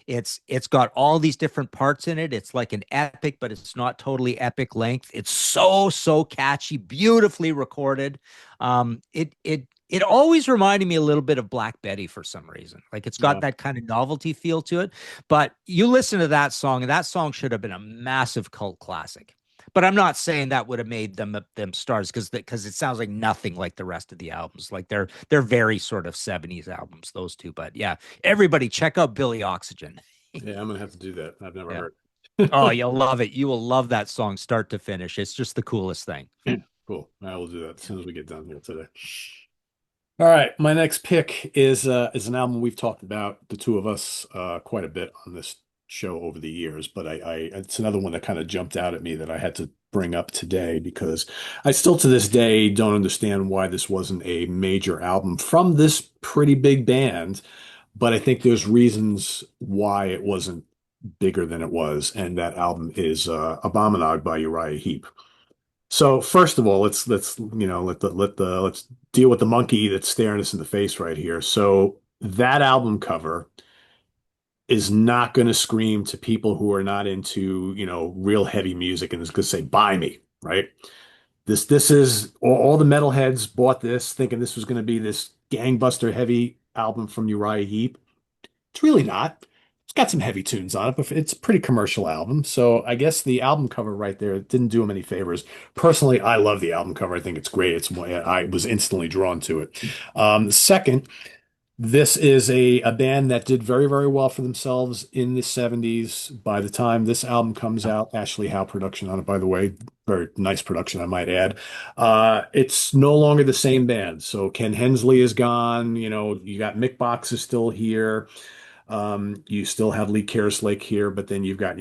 It's got all these different parts in it. It's like an epic, but it's not totally epic length. It's so catchy, beautifully recorded. It always reminded me a little bit of Black Betty for some reason. Like, it's got Uh, that kind of novelty feel to it. But you listen to that song, and that song should have been a massive cult classic. But I'm not saying that would have made them stars, because it sounds like nothing like the rest of the albums. Like, they're very sort of 70s albums, those two. But yeah, everybody check out Billy Oxygen. yeah, I'm gonna have to do that. I've never Yeah. heard. Oh, you'll love it. You will love that song start to finish. It's just the coolest thing. Cool. I will do that as soon as we get done here today. All right, my next pick is an album we've talked about, the two of us, quite a bit on this show over the years, but I it's another one that kind of jumped out at me that I had to bring up today because I still to this day don't understand why this wasn't a major album from this pretty big band, but I think there's reasons why it wasn't bigger than it was, and that album is Abominog by Uriah Heep. So first of all, let's let's deal with the monkey that's staring us in the face right here. So that album cover is not going to scream to people who are not into, real heavy music and is going to say, buy me, right? This is all the metalheads bought this thinking this was going to be this gangbuster heavy album from Uriah Heep. It's really not. It's got some heavy tunes on it, but it's a pretty commercial album. So I guess the album cover right there didn't do him any favors. Personally, I love the album cover. I think it's great. I was instantly drawn to it. Second, this is a band that did very, very well for themselves in the 70s. By the time this album comes out, Ashley Howe production on it, by the way, very nice production, I might add. It's no longer the same band. So Ken Hensley is gone. You know, you got Mick Box is still here. You still have Lee Kerslake here, but then you've got,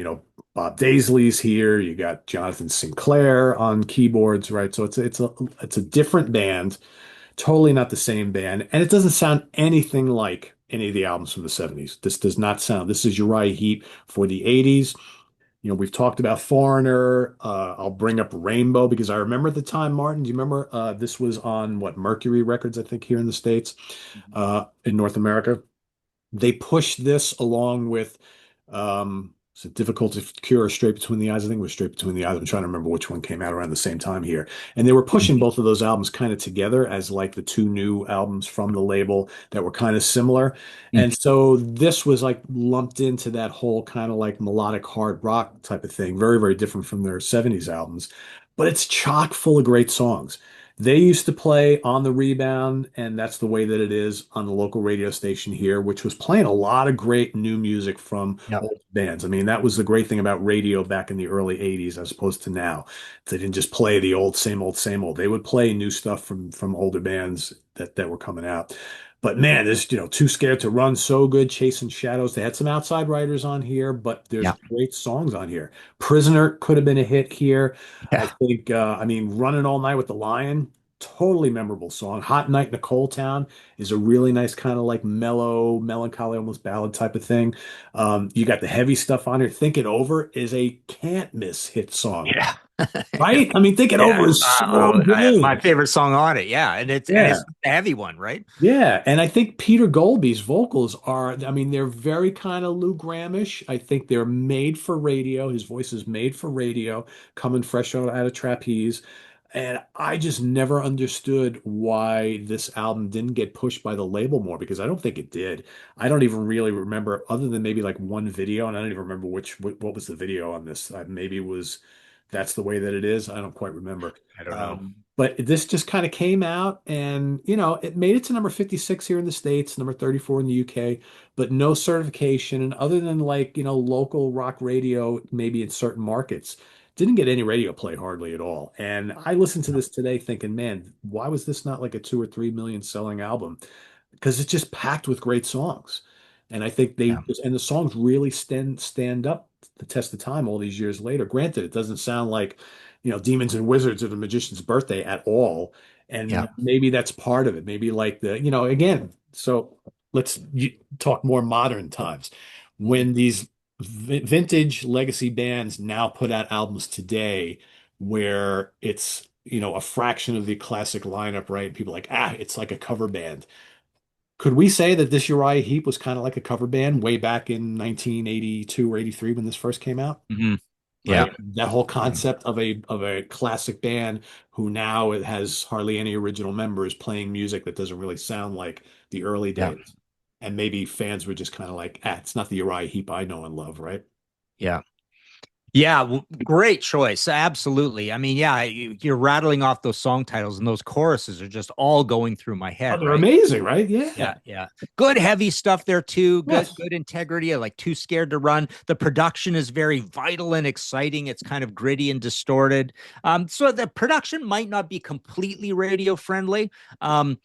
Bob Daisley's here. You got Jonathan Sinclair on keyboards, right? So it's a different band, totally not the same band, and it doesn't sound anything like any of the albums from the 70s. This does not sound. This is Uriah Heep for the 80s. We've talked about Foreigner. I'll bring up Rainbow because I remember at the time, Martin, do you remember this was on what Mercury Records, I think, here in the States, in North America? They pushed this along with is it Difficult to Cure or Straight Between the Eyes? I think it was Straight Between the Eyes. I'm trying to remember which one came out around the same time here. And they were pushing both of those albums kind of together as like the two new albums from the label that were kind of similar. And so this was like lumped into that whole kind of like melodic hard rock type of thing. Very, very different from their 70s albums. But it's chock full of great songs. They used to play On the Rebound, and that's the way that it is on the local radio station here, which was playing a lot of great new music from Yep. old bands. I mean, that was the great thing about radio back in the early 80s as opposed to now. They didn't just play the old, same old, same old. They would play new stuff from older bands that were coming out. But man, there's, Too Scared to Run, so good, Chasing Shadows. They had some outside writers on here, but there's Yeah. great songs on here. Prisoner could have been a hit here. I Yeah. think, Running All Night with the Lion, totally memorable song. Hot Night in a Coal Town is a really nice kind of like mellow, melancholy, almost ballad type of thing. You got the heavy stuff on here. Think It Over is a can't miss hit song, Yeah. right? I mean, Think It Yeah. Over is so My good. favorite song on it. Yeah. And it's Yeah. a heavy one, right? Yeah, and I think Peter Golby's vocals are, I mean, they're very kind of Lou Grahamish. I think they're made for radio. His voice is made for radio, coming fresh out of trapeze. And I just never understood why this album didn't get pushed by the label more because I don't think it did. I don't even really remember, other than maybe like one video, and I don't even remember what was the video on this. Maybe it was That's the Way That It Is. I don't quite remember. I don't know. But this just kind of came out and, it made it to number 56 here in the States, number 34 in the UK, but no certification. And other than like, local rock radio, maybe in certain markets, didn't get any radio play hardly at all. And I listened to this today thinking, man, why was this not like a 2 or 3 million selling album? Because it's just packed with great songs. And I think Yeah. the songs really stand up the test of time all these years later. Granted, it doesn't sound like, Demons and Wizards or The Magician's Birthday at all. Yeah. And maybe that's part of it. Maybe like again, so talk more modern times. When these vintage legacy bands now put out albums today where it's, a fraction of the classic lineup, right? People are like, it's like a cover band. Could we say that this Uriah Heep was kind of like a cover band way back in 1982 or 83 when this first came out? Hmm. Yeah. Right? That whole concept of a classic band who now it has hardly any original members playing music that doesn't really sound like the early Yeah. days. And maybe fans were just kind of like, it's not the Uriah Heep I know and love, right? Yeah. Yeah, great choice. Absolutely. I mean, yeah, you're rattling off those song titles and those choruses are just all going through my Oh, head, they're right? amazing, right? Yeah. Yeah, yeah. Good heavy stuff there too. Good, Yes. good integrity. I like Too Scared to Run. The production is very vital and exciting. It's kind of gritty and distorted. So the production might not be completely radio friendly. So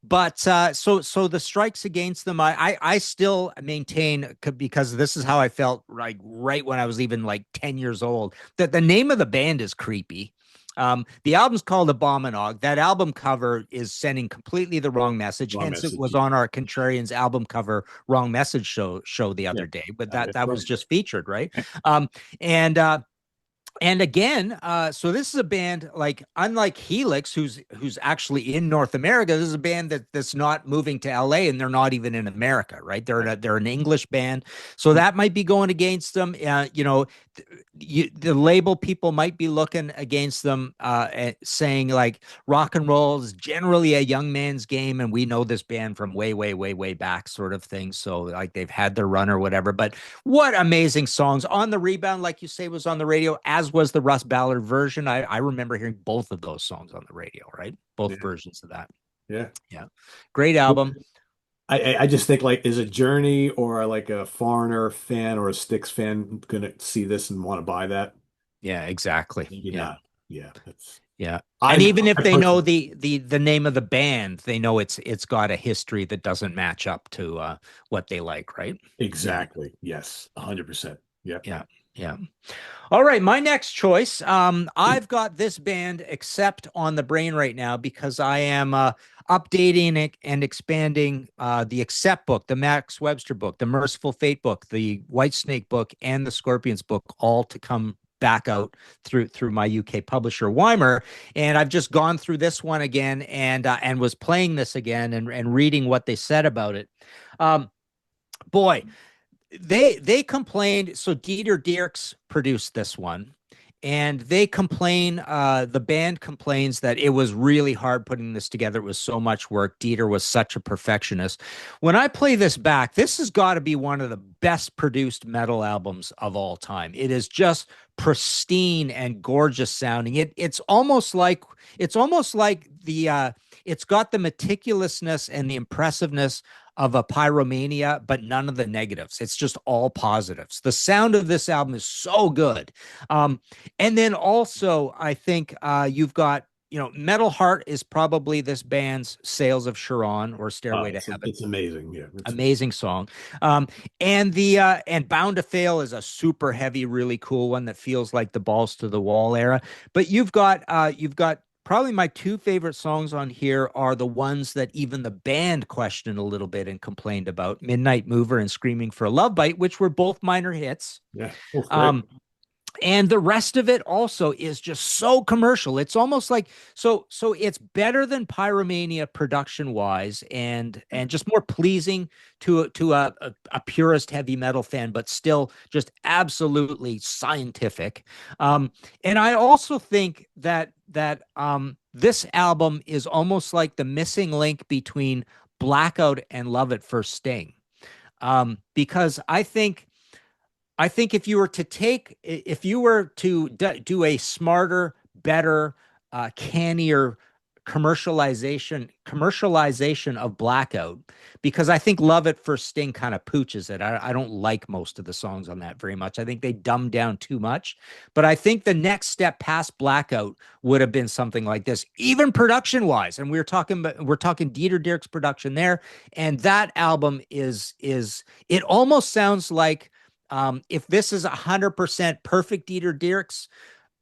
the strikes against them, I still maintain because this is how I felt right when I was even like 10 years old, that the name of the band is creepy. The album's called Abominog. That album cover is sending completely the wrong message. Wrong Hence, it message. was on our Contrarians album cover wrong message show the other day. But that That's was right. just featured, right? Um, and And again, so this is a band like unlike Helix, who's actually in North America. This is a band that's not moving to LA, and they're not even in America, right? They're an English band, so that might be going against them. The label people might be looking against them, saying like rock and roll is generally a young man's game, and we know this band from way, way, way, way back, sort of thing. So like they've had their run or whatever, but what amazing songs. On the Rebound, like you say, was on the radio, as was the Russ Ballard version. I remember hearing both of those songs on the radio, right? Both Yeah. versions of that. Yeah. Yeah. Great album. I just think like is a Journey or like a Foreigner fan or a Styx fan gonna see this and want to buy that? Yeah, exactly. Maybe Yeah. not. Yeah, that's Yeah. And I even if I they know personally the name of the band, they know it's got a history that doesn't match up to what they like, right? Yeah. exactly. Yes, 100%. Yeah. Yeah. Yeah. All right, my next choice. I've got this band Accept on the brain right now because I am updating it and expanding the Accept book, the Max Webster book, the Merciful Fate book, the White Snake book, and the Scorpions book, all to come back out through my UK publisher Weimer. And I've just gone through this one again and was playing this again and reading what they said about it. Um, boy, they complained. So Dieter Dierks produced this one, and they complain. The band complains that it was really hard putting this together. It was so much work. Dieter was such a perfectionist. When I play this back, this has got to be one of the best produced metal albums of all time. It is just pristine and gorgeous sounding. It's almost like it's got the meticulousness and the impressiveness of a Pyromania, but none of the negatives. It's just all positives. The sound of this album is so good. And then also, I think you've got, Metal Heart is probably this band's Sales of Charon or Stairway to Heaven. It's amazing. Yeah, Amazing song. And Bound to Fail is a super heavy, really cool one that feels like the Balls to the Wall era. But you've got probably my two favorite songs on here are the ones that even the band questioned a little bit and complained about: Midnight Mover and Screaming for a Love Bite, which were both minor hits. yeah, both great. Um, and the rest of it also is just so commercial. It's almost like so it's better than Pyromania production wise and just more pleasing to a purist heavy metal fan, but still just absolutely scientific. And I also think that this album is almost like the missing link between Blackout and Love at First Sting. Because I think if you were to do a smarter, better, cannier commercialization of Blackout, because I think Love at First Sting kind of pooches it. I don't like most of the songs on that very much. I think they dumb down too much. But I think the next step past Blackout would have been something like this, even production wise. And we're talking Dieter Dierks production there, and that album is it almost sounds like if this is 100% perfect Dieter Dierks,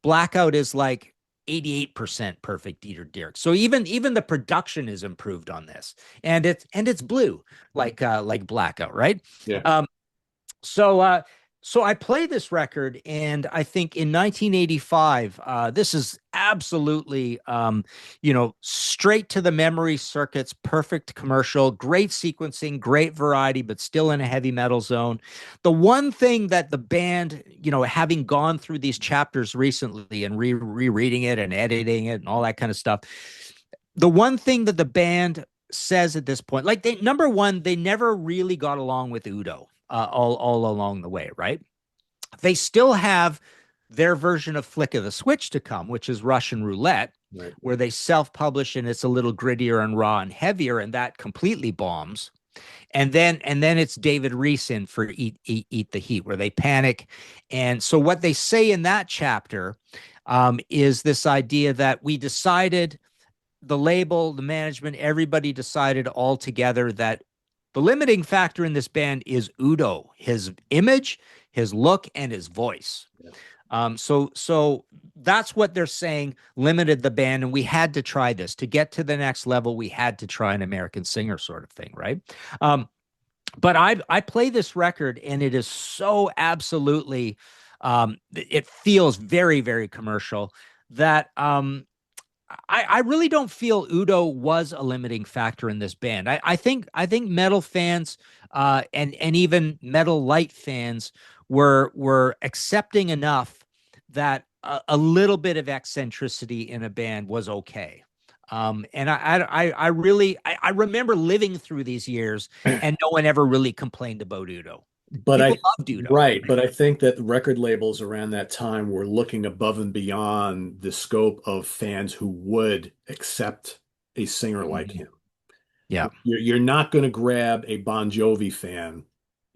Blackout is like 88% perfect Dieter Dierks. So even the production is improved on this, and it's blue like Blackout, right? Yeah. Um, so I play this record, and I think in 1985, this is absolutely, straight to the memory circuits, perfect commercial, great sequencing, great variety, but still in a heavy metal zone. The one thing that the band, having gone through these chapters recently and rereading it and editing it and all that kind of stuff, the one thing that the band says at this point, like number one, they never really got along with Udo all along the way, right? They still have their version of Flick of the Switch to come, which is Russian Roulette, Right. where they self-publish and it's a little grittier and raw and heavier, and that completely bombs. And then it's David Reese in for Eat the Heat, where they panic. And so what they say in that chapter is this idea that we decided, the label, the management, everybody decided all together that the limiting factor in this band is Udo, his image, his look, and his voice. Yeah. So that's what they're saying limited the band, and we had to try this to get to the next level. We had to try an American singer sort of thing, right? But I play this record, and it is so absolutely It feels very, very commercial. That I really don't feel Udo was a limiting factor in this band. I think metal fans and even metal light fans were accepting enough that a little bit of eccentricity in a band was okay. And I really I remember living through these years and no one ever really complained about Udo. But People I, loved Udo. right, but I think that record labels around that time were looking above and beyond the scope of fans who would accept a singer like Mhm. him. Yeah, You're not going to grab a Bon Jovi fan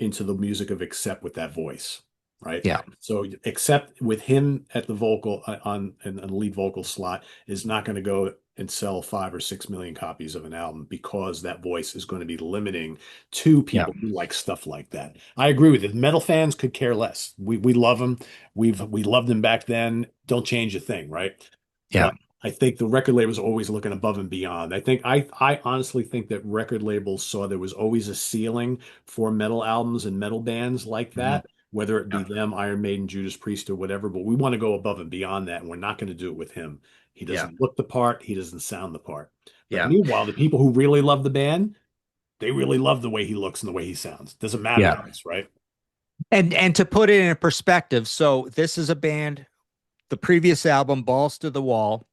into the music of Accept with that voice, right? yeah, So Accept with him at the vocal on and the lead vocal slot is not going to go and sell 5 or 6 million copies of an album because that voice is going to be limiting to yeah, people who like stuff like that. I agree with it. Metal fans could care less. We love them. We loved them back then. Don't change a thing, right? yeah. But I think the record labels are always looking above and beyond. I honestly think that record labels saw there was always a ceiling for metal albums and metal bands like Mhm. that, whether it Yeah, be them, Iron Maiden, Judas Priest, or whatever. But we want to go above and beyond that, and we're not going to do it with him. He yeah, doesn't look the part, he doesn't sound the part. But yeah, meanwhile, the people who really love the band, they really love the way he looks and the way he sounds. Doesn't matter yeah. to us, right? And to put it in perspective, so this is a band, the previous album, Balls to the Wall,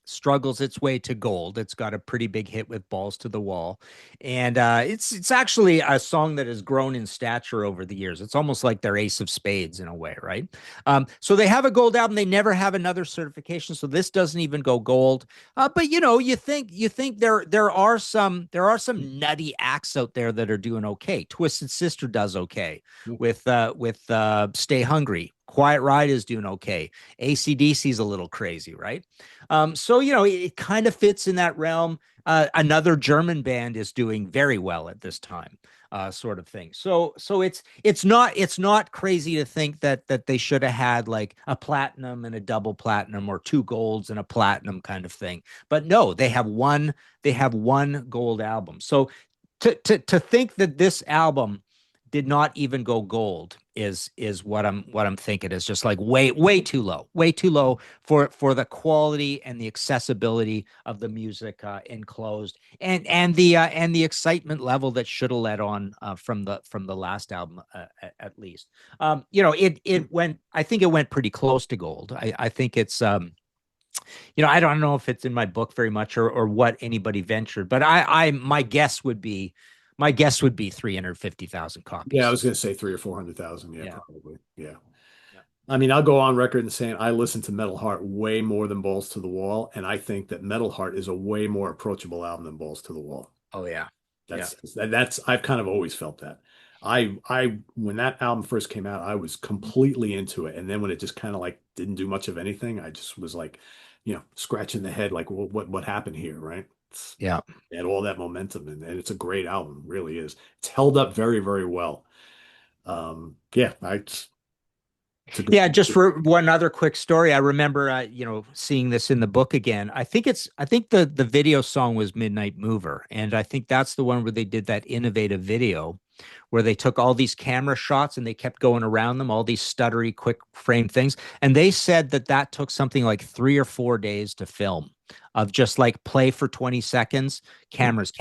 struggles its way to gold. It's got a pretty big hit with Balls to the Wall. And it's actually a song that has grown in stature over the years. It's almost like their Ace of Spades in a way, right? So they have a gold album. They never have another certification. So this doesn't even go gold. But you think there are some nutty acts out there that are doing okay. Twisted Sister does okay with Stay Hungry. Quiet Ride is doing okay. AC/DC's a little crazy, right? So it kind of fits in that realm. Another German band is doing very well at this time, sort of thing. So it's not crazy to think that they should have had like a platinum and a double platinum or two golds and a platinum kind of thing. But no, they have one gold album. So to think that this album did not even go gold is what I'm thinking is just like way too low for the quality and the accessibility of the music enclosed and the excitement level that should have led on from the last album at least. It went, I think it went pretty close to gold. I think it's I don't know if it's in my book very much or what anybody ventured, but my guess would be 350,000 Yeah, I copies. was going to say 3 or 400,000. Yeah, Yeah. probably. Yeah. Yeah. I mean, I'll go on record and saying I listen to Metal Heart way more than Balls to the Wall, and I think that Metal Heart is a way more approachable album than Balls to the Wall. Oh yeah. Yeah. That's I've kind of always felt that. I when that album first came out, I was completely into it, and then when it just kind of like didn't do much of anything, I just was like, scratching the head, like, well, what happened here, right? Yeah. It had all that momentum, and it's a great album, really is. It's held up very, very well. Yeah, it's a good. Yeah, just for one other quick story, I remember seeing this in the book again. I think the video song was Midnight Mover, and I think that's the one where they did that innovative video where they took all these camera shots and they kept going around them, all these stuttery quick frame things, and they said that took something like 3 or 4 days to film of just like play for 20 seconds, cameras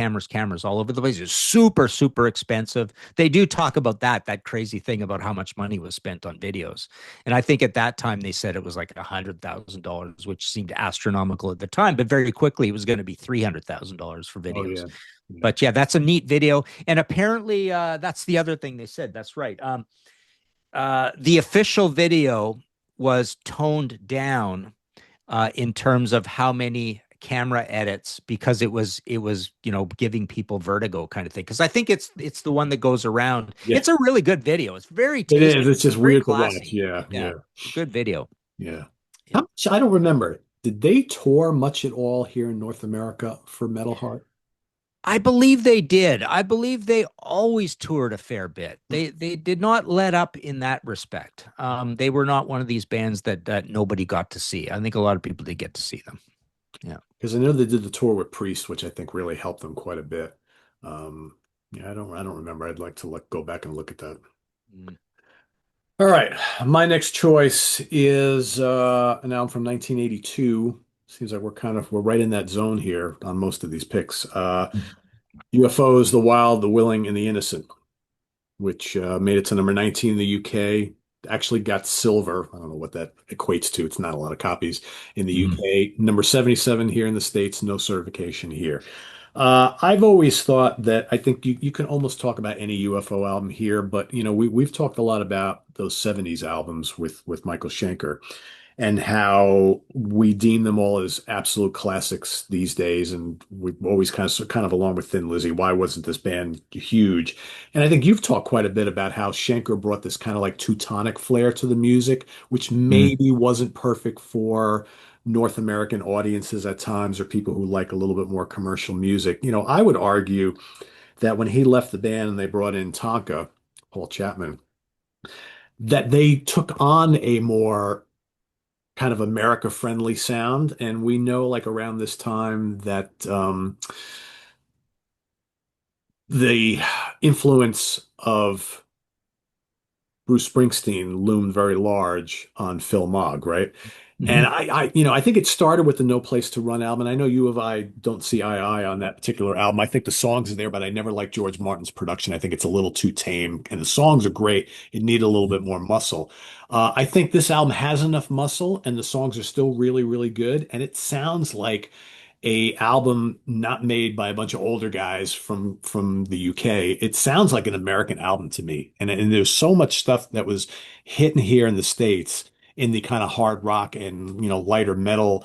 all over the place. It's super, super expensive. They do talk about that crazy thing about how much money was spent on videos. And I think at that time they said it was like $100,000, which seemed astronomical at the time, but very quickly it was going to be $300,000 for Oh videos. yeah. Yeah. But yeah, that's a neat video. And apparently, that's the other thing they said. That's right. The official video was toned down in terms of how many camera edits because it was giving people vertigo kind of thing, because I think it's the one that goes around. Yeah, It's a really good video. It's very it is. tasteful. It's just It's very weird to watch. classy. Yeah, Yeah, yeah, good video. yeah. How Yeah. much? I don't remember. Did they tour much at all here in North America for Metal Heart? I believe they did. I believe they always toured a fair bit. They did not let up in that respect. They were not one of these bands that nobody got to see. I think a lot of people did get to see them. Yeah. Because I know they did the tour with Priest, which I think really helped them quite a bit. Yeah, I don't remember. I'd like to go back and look at that. Mm. All right, my next choice is an album from 1982. Seems like we're right in that zone here on most of these picks. UFOs, The Wild, The Willing, and The Innocent, which made it to number 19 in the UK. Actually got silver. I don't know what that equates to. It's not a lot of copies in the Mhm. UK. Number 77 here in the States, no certification here. I've always thought that I think you can almost talk about any UFO album here, but we've talked a lot about those 70s albums with Michael Schenker and how we deem them all as absolute classics these days. And we've always kind of along with Thin Lizzy, why wasn't this band huge? And I think you've talked quite a bit about how Schenker brought this kind of like Teutonic flair to the music, which Mhm. maybe wasn't perfect for North American audiences at times or people who like a little bit more commercial music. I would argue that when he left the band and they brought in Tonka, Paul Chapman, that they took on a more kind of America friendly sound. And we know like around this time that the influence of Bruce Springsteen loomed very large on Phil Mogg, right? And Mhm. I think it started with the No Place to Run album. And I know you of I don't see eye to eye on that particular album. I think the songs are there, but I never liked George Martin's production. I think it's a little too tame, and the songs are great. It needed a little bit more muscle. I think this album has enough muscle, and the songs are still really, really good. And it sounds like a album not made by a bunch of older guys from the UK. It sounds like an American album to me. And there's so much stuff that was hitting here in the States in the kind of hard rock and lighter metal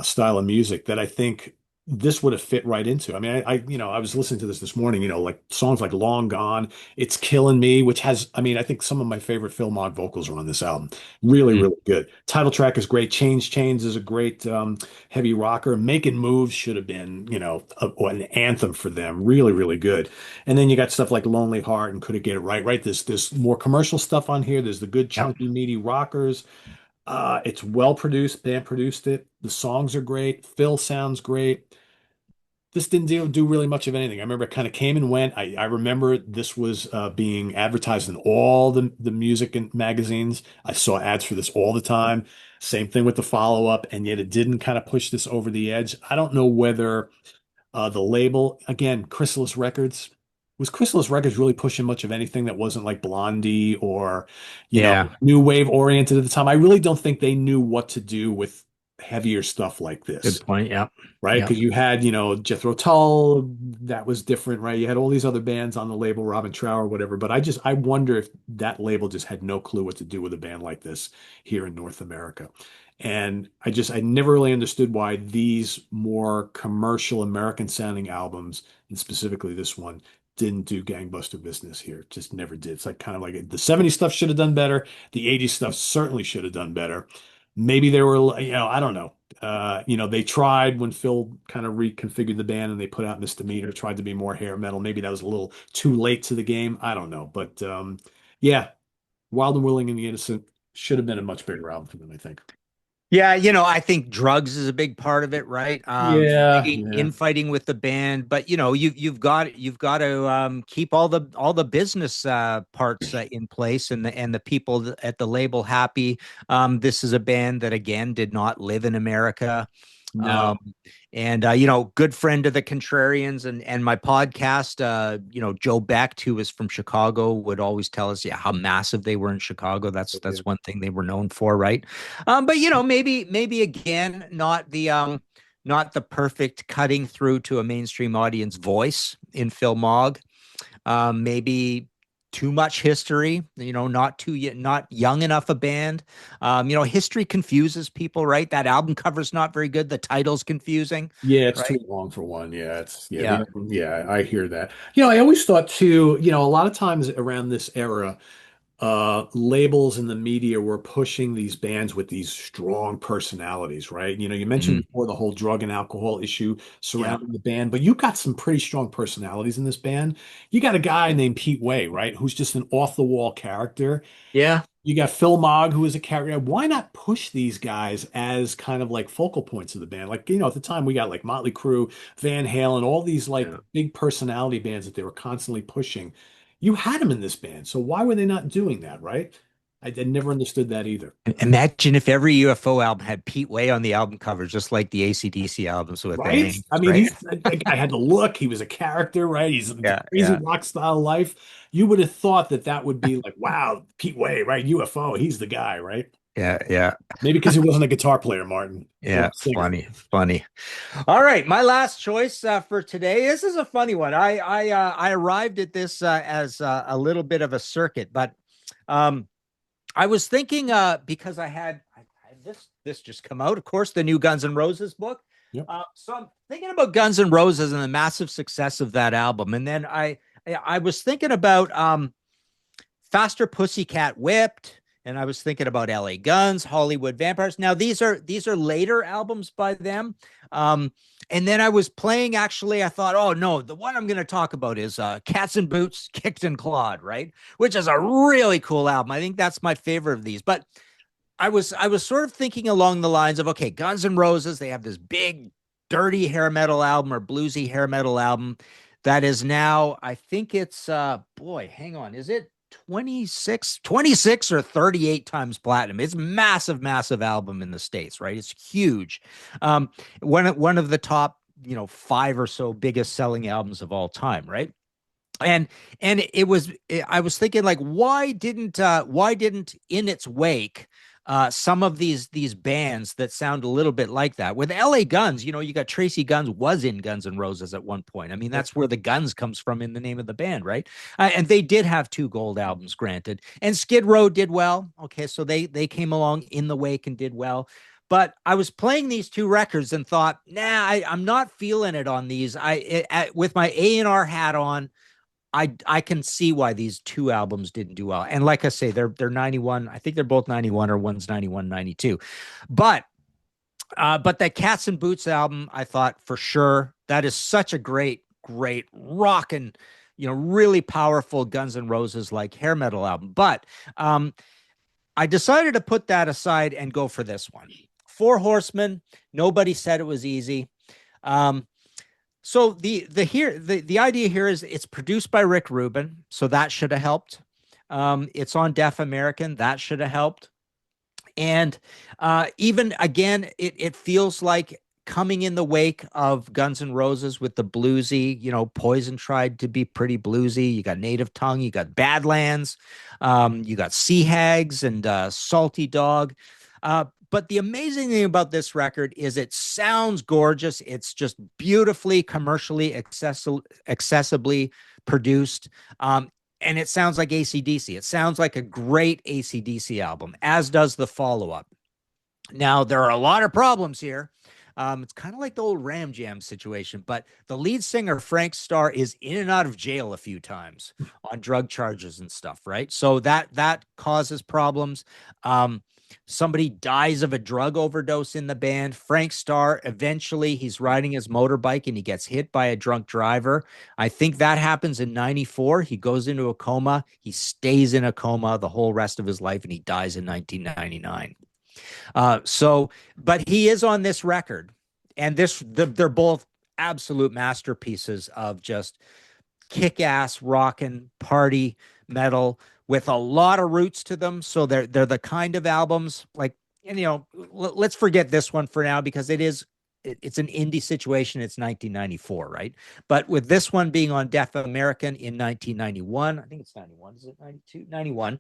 style of music that I think this would have fit right into. I mean, I was listening to this morning, like songs like Long Gone, It's Killing Me, which has, I mean, I think some of my favorite Phil Mogg vocals are on this album. Really, Mhm. really good. Title track is great. Change Chains is a great heavy rocker. Making Moves should have been, an anthem for them. Really, really good. And then you got stuff like Lonely Heart and Could It Get It Right, right? There's more commercial stuff on here. There's the good Yep. chunky meaty rockers. It's well produced. Band produced it. The songs are great. Phil sounds great. This didn't do really much of anything. I remember it kind of came and went. I remember this was being advertised in all the music and magazines. I saw ads for this all the time. Same thing with the follow-up, and yet it didn't kind of push this over the edge. I don't know whether the label, again, Chrysalis Records, was Chrysalis Records really pushing much of anything that wasn't like Blondie or, Yeah. new wave oriented at the time? I really don't think they knew what to do with heavier stuff like Good this, point. Yep. right? Yep. Because you had, Jethro Tull, that was different, right? You had all these other bands on the label, Robin Trower, whatever. But I wonder if that label just had no clue what to do with a band like this here in North America. And I never really understood why these more commercial American sounding albums, and specifically this one, didn't do gangbuster business here. Just never did. It's like kind of like the 70s stuff should have done better. The 80s stuff certainly should have done better. Maybe they were, I don't know. They tried when Phil kind of reconfigured the band and they put out Misdemeanor, tried to be more hair metal. Maybe that was a little too late to the game. I don't know. But yeah, Wild and Willing and the Innocent should have been a much bigger album for them, I think. Yeah, I think drugs is a big part of it, right? Yeah, Fighting, yeah, infighting with the band, but you've got to keep all the business parts in place and the people at the label happy. This is a band that again did not live in America. no, Um, and good friend of the Contrarians and my podcast, Joe Becht, who was from Chicago, would always tell us, yeah, how massive they were in Chicago. yeah, That's one thing they were known for, right? But maybe again, not the perfect cutting through to a mainstream audience voice in Phil Mogg. Maybe too much history, not young enough a band. History confuses people, right? That album cover's not very good. The title's confusing, yeah. It's too right? long for one. Yeah, it's yeah, Yeah. yeah. I hear that. I always thought too. A lot of times around this era, labels in the media were pushing these bands with these strong personalities, right? You mentioned Mhm. before the whole drug and alcohol issue Yeah. surrounding the band, but you got some pretty strong personalities in this band. You got a guy named Pete Way, right? Who's just an off the wall character. Yeah. You got Phil Mogg, who is a character. Why not push these guys as kind of like focal points of the band? Like, at the time we got like Motley Crue, Van Halen, all these like Yeah. big personality bands that they were constantly pushing. You had them in this band, so why were they not doing that, right? I never understood that either. Imagine if every UFO album had Pete Way on the album cover, just like the AC/DC albums with the Right? names, I mean, right? I had to look. He was a character, right? He's the Yeah, crazy yeah, rock style life. You would have thought that that would be like, wow, Pete Way, right? UFO, he's the guy, right? yeah, yeah, Maybe because he wasn't a guitar player, Martin, or yeah. a singer. Funny, funny. All right, my last choice for today. This is a funny one. I arrived at this as a little bit of a circuit, but um, I was thinking because I had this just come out, of course, the new Guns N' Roses book. Yep. So I'm thinking about Guns N' Roses and the massive success of that album, and then I was thinking about Faster Pussycat Whipped, and I was thinking about LA Guns, Hollywood Vampires. Now these are later albums by them. Um, and then I was playing actually, I thought, oh no, the one I'm going to talk about is Cats and Boots, Kicked and Clawed, right? Which is a really cool album. I think that's my favorite of these. But I was sort of thinking along the lines of, okay, Guns N' Roses, they have this big dirty hair metal album or bluesy hair metal album that is now, I think it's boy, hang on, is it 26 or 38 times platinum? It's massive, massive album in the States, right? It's huge. Um, one of the top, five or so biggest selling albums of all time, right? and and I was thinking, like, why didn't in its wake some of these bands that sound a little bit like that with LA Guns, you got Tracy Guns was in Guns N' Roses at one point. I mean, Yep. that's where the guns comes from in the name of the band, right? And they did have two gold albums, granted, and Skid Row did well. Okay, so they came along in the wake and did well. But I was playing these two records and thought, nah, I'm not feeling it on these. With my A&R hat on, I can see why these two albums didn't do well. And like I say, they're 91. I think they're both 91, or one's 91, 92. But but that Cats and Boots album, I thought for sure that is such a great, great rockin', really powerful Guns N' Roses like hair metal album. But I decided to put that aside and go for this one. Four Horsemen. Nobody said it was easy. Um, so the idea here is it's produced by Rick Rubin, so that should have helped. It's on Deaf American, that should have helped. And even again, it feels like coming in the wake of Guns N' Roses with the bluesy, Poison tried to be pretty bluesy. You got Native Tongue, you got Badlands, you got Sea Hags and Salty Dog. But the amazing thing about this record is it sounds gorgeous. It's just beautifully commercially accessibly produced. And it sounds like AC/DC. It sounds like a great AC/DC album, as does the follow-up. Now, there are a lot of problems here. It's kind of like the old Ram Jam situation, but the lead singer, Frank Starr, is in and out of jail a few times on drug charges and stuff, right? So that causes problems. Somebody dies of a drug overdose in the band. Frank Starr, eventually, he's riding his motorbike and he gets hit by a drunk driver. I think that happens in 94. He goes into a coma. He stays in a coma the whole rest of his life, and he dies in 1999. But he is on this record, and they're both absolute masterpieces of just kick-ass rockin' party metal with a lot of roots to them. So they're the kind of albums like, let's forget this one for now because it's an indie situation. It's 1994, right? But with this one being on Deaf American in 1991, I think it's 91. Is it 92? 91.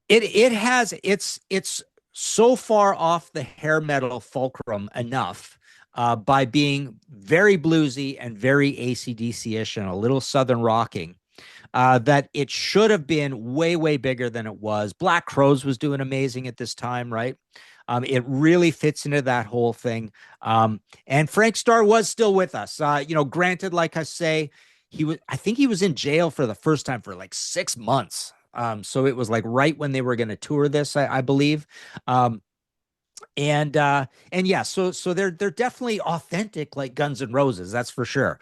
It's so far off the hair metal fulcrum enough by being very bluesy and very AC/DC-ish and a little southern rocking that it should have been way, way bigger than it was. Black Crowes was doing amazing at this time, right? It really fits into that whole thing. And Frank Starr was still with us. Granted, like I say, I think he was in jail for the first time for like 6 months. So it was like right when they were going to tour this, I believe. And yeah, so they're definitely authentic like Guns N' Roses, that's for sure.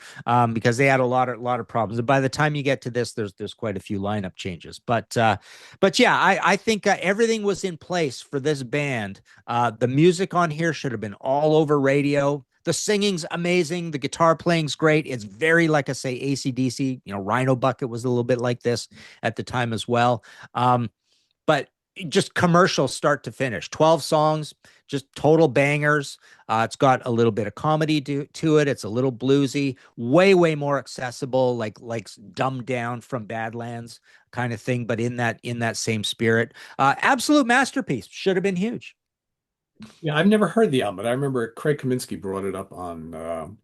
Because they had a lot of problems. And by the time you get to this, there's quite a few lineup changes. But yeah, I think everything was in place for this band. The music on here should have been all over radio. The singing's amazing. The guitar playing's great. It's very, like I say, AC/DC. Rhino Bucket was a little bit like this at the time as well. But just commercial start to finish. 12 songs, just total bangers. It's got a little bit of comedy to it. It's a little bluesy, way more accessible, like dumbed down from Badlands kind of thing, but in that same spirit. Absolute masterpiece. Should have been huge. Yeah, I've never heard the album, but I remember Craig Kaminsky brought it up on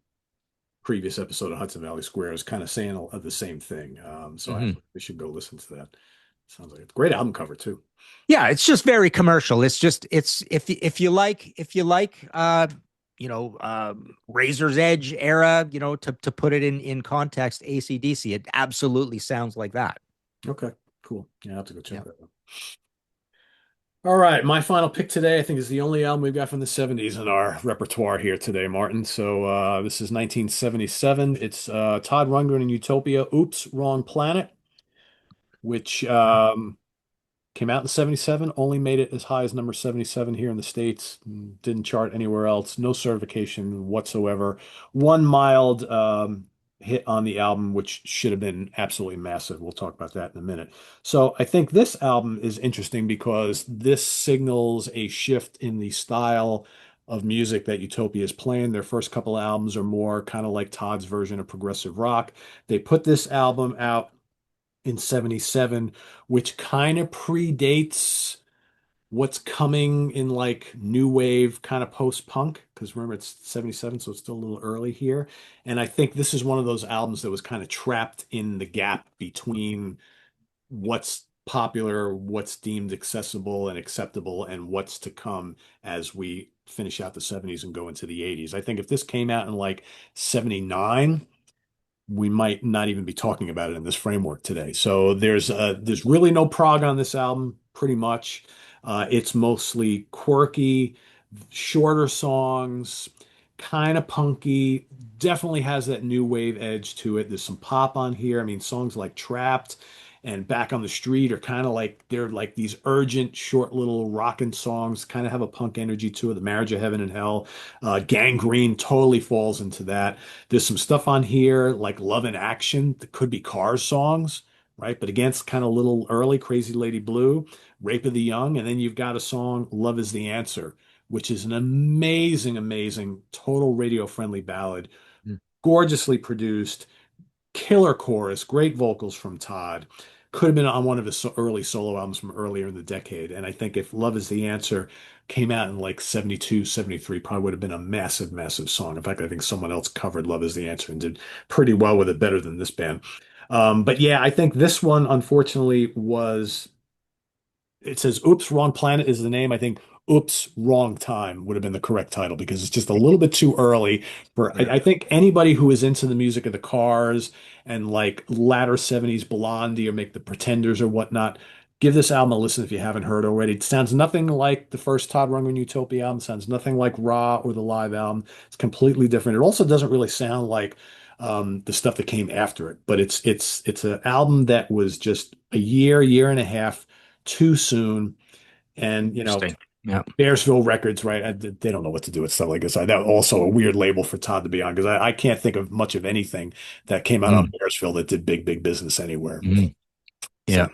previous episode of Hudson Valley Squares, kind of saying the same thing. So Mhm. we should go listen to that. Sounds like a great album cover too. Yeah, it's just very commercial. It's if you like Razor's Edge era, to put it in context, AC/DC, it absolutely sounds like that. Okay, cool. Yeah, I have to go check Yeah. that out. All right, my final pick today, I think, is the only album we've got from the 70s in our repertoire here today, Martin. So this is 1977. It's Todd Rundgren and Utopia, Oops, Wrong Planet, which came out in 77, only made it as high as number 77 here in the States, didn't chart anywhere else, no certification whatsoever. One mild hit on the album, which should have been absolutely massive. We'll talk about that in a minute. So I think this album is interesting because this signals a shift in the style of music that Utopia is playing. Their first couple albums are more kind of like Todd's version of progressive rock. They put this album out in 77, which kind of predates what's coming in like new wave kind of post-punk. Because remember, it's 77, so it's still a little early here. And I think this is one of those albums that was kind of trapped in the gap between what's popular, what's deemed accessible and acceptable, and what's to come as we finish out the 70s and go into the 80s. I think if this came out in like 79, we might not even be talking about it in this framework today. So there's really no prog on this album, pretty much. It's mostly quirky, shorter songs, kind of punky. Definitely has that new wave edge to it. There's some pop on here. I mean, songs like Trapped and Back on the Street are kind of like they're like these urgent, short little rockin' songs, kind of have a punk energy to it. The Marriage of Heaven and Hell, Gangrene totally falls into that. There's some stuff on here like Love in Action that could be Cars songs, right? But again, it's kind of a little early, Crazy Lady Blue, Rape of the Young, and then you've got a song, Love is the Answer, which is an amazing, total radio-friendly ballad, Mm. gorgeously produced, killer chorus, great vocals from Todd. Could have been on one of his early solo albums from earlier in the decade. And I think if Love is the Answer came out in like 72, 73, probably would have been a massive song. In fact, I think someone else covered Love is the Answer and did pretty well with it, better than this band. But yeah, I think this one, unfortunately, was it says Oops, Wrong Planet is the name. I think Oops, Wrong Time would have been the correct title because it's just a little bit too early for Yeah. I think anybody who is into the music of the Cars and like latter 70s Blondie or make the Pretenders or whatnot. Give this album a listen if you haven't heard already. It sounds nothing like the first Todd Rundgren Utopia album. It sounds nothing like Raw or the live album. It's completely different. It also doesn't really sound like the stuff that came after it. But it's an album that was just a year and a half too soon. And, Interesting. Yeah. Bearsville Records, right? They don't know what to do with stuff like this. That also a weird label for Todd to be on because I can't think of much of anything that came out on Mm. Bearsville that did big business anywhere. Mhm. So Yeah.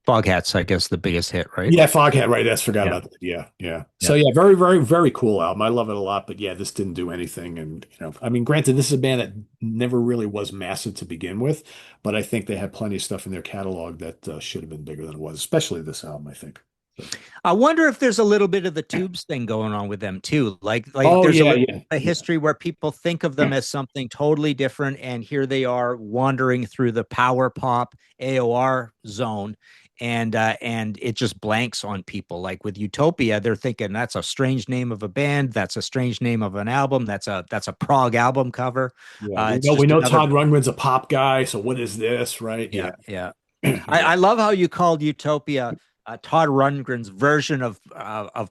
Foghat's, I guess, the biggest hit, right? yeah, Foghat, right? That's forgot Yeah. about that. Yeah. So Yeah. yeah, very cool album. I love it a lot. But yeah, this didn't do anything. And I mean, granted, this is a band that never really was massive to begin with, but I think they had plenty of stuff in their catalog that should have been bigger than it was, especially this album, I think. So. I wonder if there's a little bit of the Tubes thing going on with them too. Like Oh there's a yeah, little yeah, a history where people think of them as something totally different, and here they are wandering through the power pop AOR zone, and it just blanks on people. Like with Utopia, they're thinking that's a strange name of a band, that's a strange name of an album, that's a prog album cover. yeah. We It's know we just know another. Todd Rundgren's a pop guy, so what is this, right? Yeah, Yeah, yeah. yeah, I love how you called Utopia Todd Rundgren's version of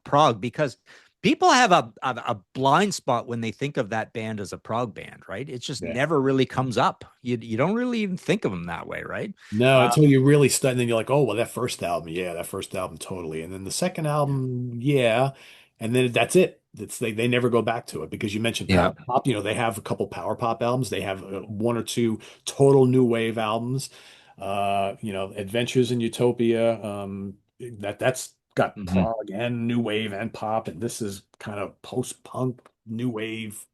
prog, because people have a blind spot when they think of that band as a prog band, right? It just yeah. never really comes up. You don't really even think of them that way, right? No, Uh, until you really study, and then you're like, oh well, that first album, totally, and then the second album, yeah, and then that's it. they never go back to it because you mentioned Yeah. power pop. They have a couple power pop albums. They have one or two total new wave albums. Adventures in Utopia. That's got Hmm. prog and new wave and pop, and this is kind of post-punk new wave rock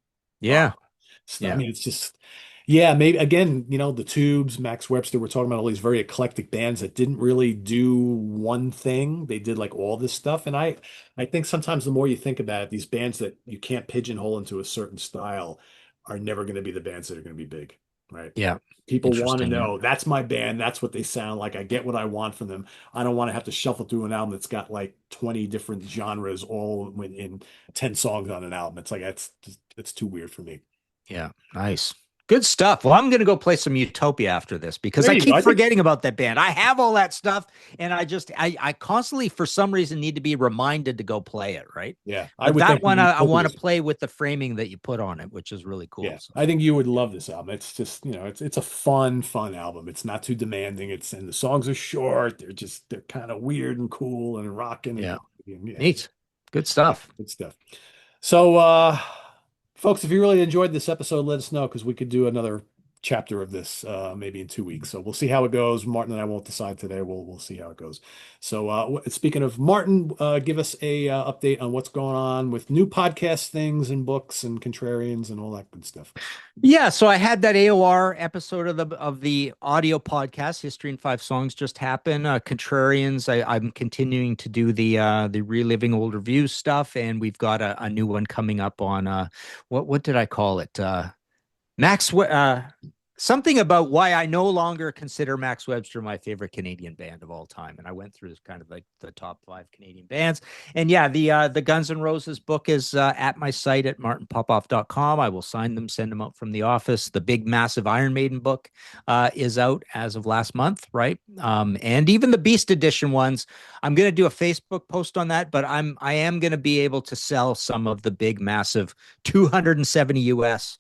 Yeah. stuff. I Yeah. mean, it's just, yeah, maybe again, the Tubes, Max Webster, we're talking about all these very eclectic bands that didn't really do one thing. They did like all this stuff. And I think sometimes the more you think about it, these bands that you can't pigeonhole into a certain style are never going to be the bands that are going to be big, right? Yeah. People want to Interesting. Yeah. know that's my band, that's what they sound like. I get what I want from them. I don't want to have to shuffle through an album that's got like 20 different genres all in 10 songs on an album. It's like it's too weird for me. Yeah, nice. Good stuff. Well, I'm going to go play some Utopia after this because There I you go. keep I think, forgetting about that band. I have all that stuff and I constantly, for some reason, need to be reminded to go play it, right? yeah, I But would that think one, I want to Utopia's, play with the framing that you put on it, which is really cool. yeah, So, I think you would love this album. It's just, it's a fun album. It's not too demanding. And the songs are short. They're kind of weird and cool and rocking and yeah, groovy and yeah, neat. Good stuff. good stuff. So, folks, if you really enjoyed this episode, let us know because we could do another chapter of this maybe in 2 weeks. So we'll see how it goes. Martin and I won't decide today. We'll see how it goes. So, speaking of Martin, give us a update on what's going on with new podcast things and books and contrarians and all that good stuff. Yeah, so I had that AOR episode of the audio podcast, History in Five Songs, just happen. Contrarians, I'm continuing to do the reliving old reviews stuff, and we've got a new one coming up on what did I call it? Max something about why I no longer consider Max Webster my favorite Canadian band of all time. And I went through kind of like the top 5 Canadian bands. And yeah, the Guns N' Roses book is at my site at martinpopoff.com. I will sign them, send them out from the office. The big massive Iron Maiden book is out as of last month, right? And even the Beast Edition ones, I'm going to do a Facebook post on that, but I am going to be able to sell some of the big massive 270 US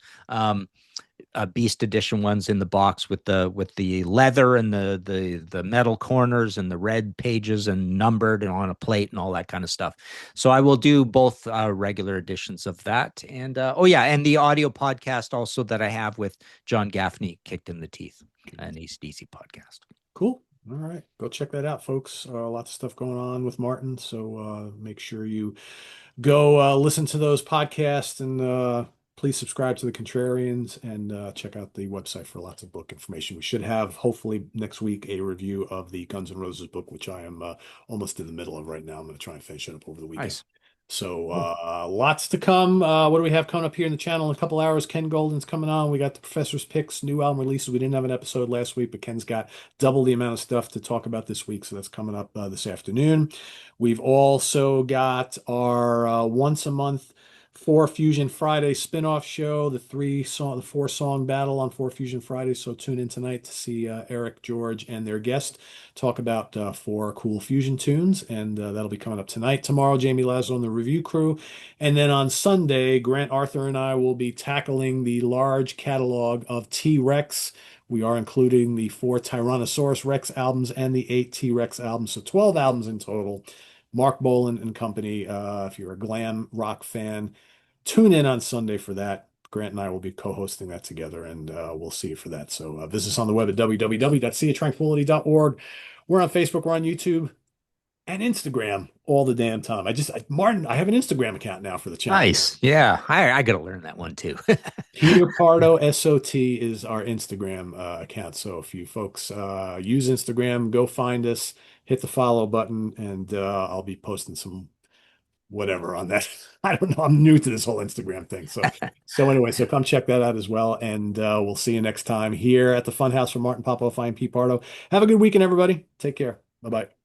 Beast Edition ones in the box with the leather and the metal corners and the red pages and numbered and on a plate and all that kind of stuff. So I will do both regular editions of that and oh yeah, and the audio podcast also that I have with John Gaffney, Kicked in the Teeth, an ACDC podcast. Cool. All right. Go check that out, folks. Lots of stuff going on with Martin. So make sure you go listen to those podcasts and please subscribe to the Contrarians and check out the website for lots of book information. We should have hopefully next week a review of the Guns N' Roses book, which I am almost in the middle of right now. I'm going to try and finish it up over the weekend. Nice. So Cool. lots to come. What do we have coming up here in the channel in a couple hours? Ken Golden's coming on. We got the Professor's Picks, new album releases. We didn't have an episode last week, but Ken's got double the amount of stuff to talk about this week. So that's coming up this afternoon. We've also got our once a month Four Fusion Friday spin-off show, the 4 song battle on Four Fusion Friday. So tune in tonight to see Eric, George, and their guest talk about 4 cool fusion tunes, and that'll be coming up tonight. Tomorrow, Jamie Lazo and the review crew, and then on Sunday, Grant Arthur and I will be tackling the large catalog of T-Rex. We are including the 4 Tyrannosaurus Rex albums and the 8 T-Rex albums, so 12 albums in total. Mark Bolan and company. If you're a glam rock fan, tune in on Sunday for that. Grant and I will be co-hosting that together, and we'll see you for that. So visit us on the web at www.seatranquility.org. We're on Facebook, we're on YouTube, and Instagram all the damn time. Martin, I have an Instagram account now for the channel. Nice. Yeah. I got to learn that one too. Peter Pardo SOT is our Instagram account. So if you folks use Instagram, go find us, hit the follow button, and I'll be posting some whatever on that. I don't know. I'm new to this whole Instagram thing. So anyway, so come check that out as well. And we'll see you next time here at the Funhouse for Martin Popoff. I'm Pete Pardo. Have a good weekend, everybody. Take care. Bye-bye.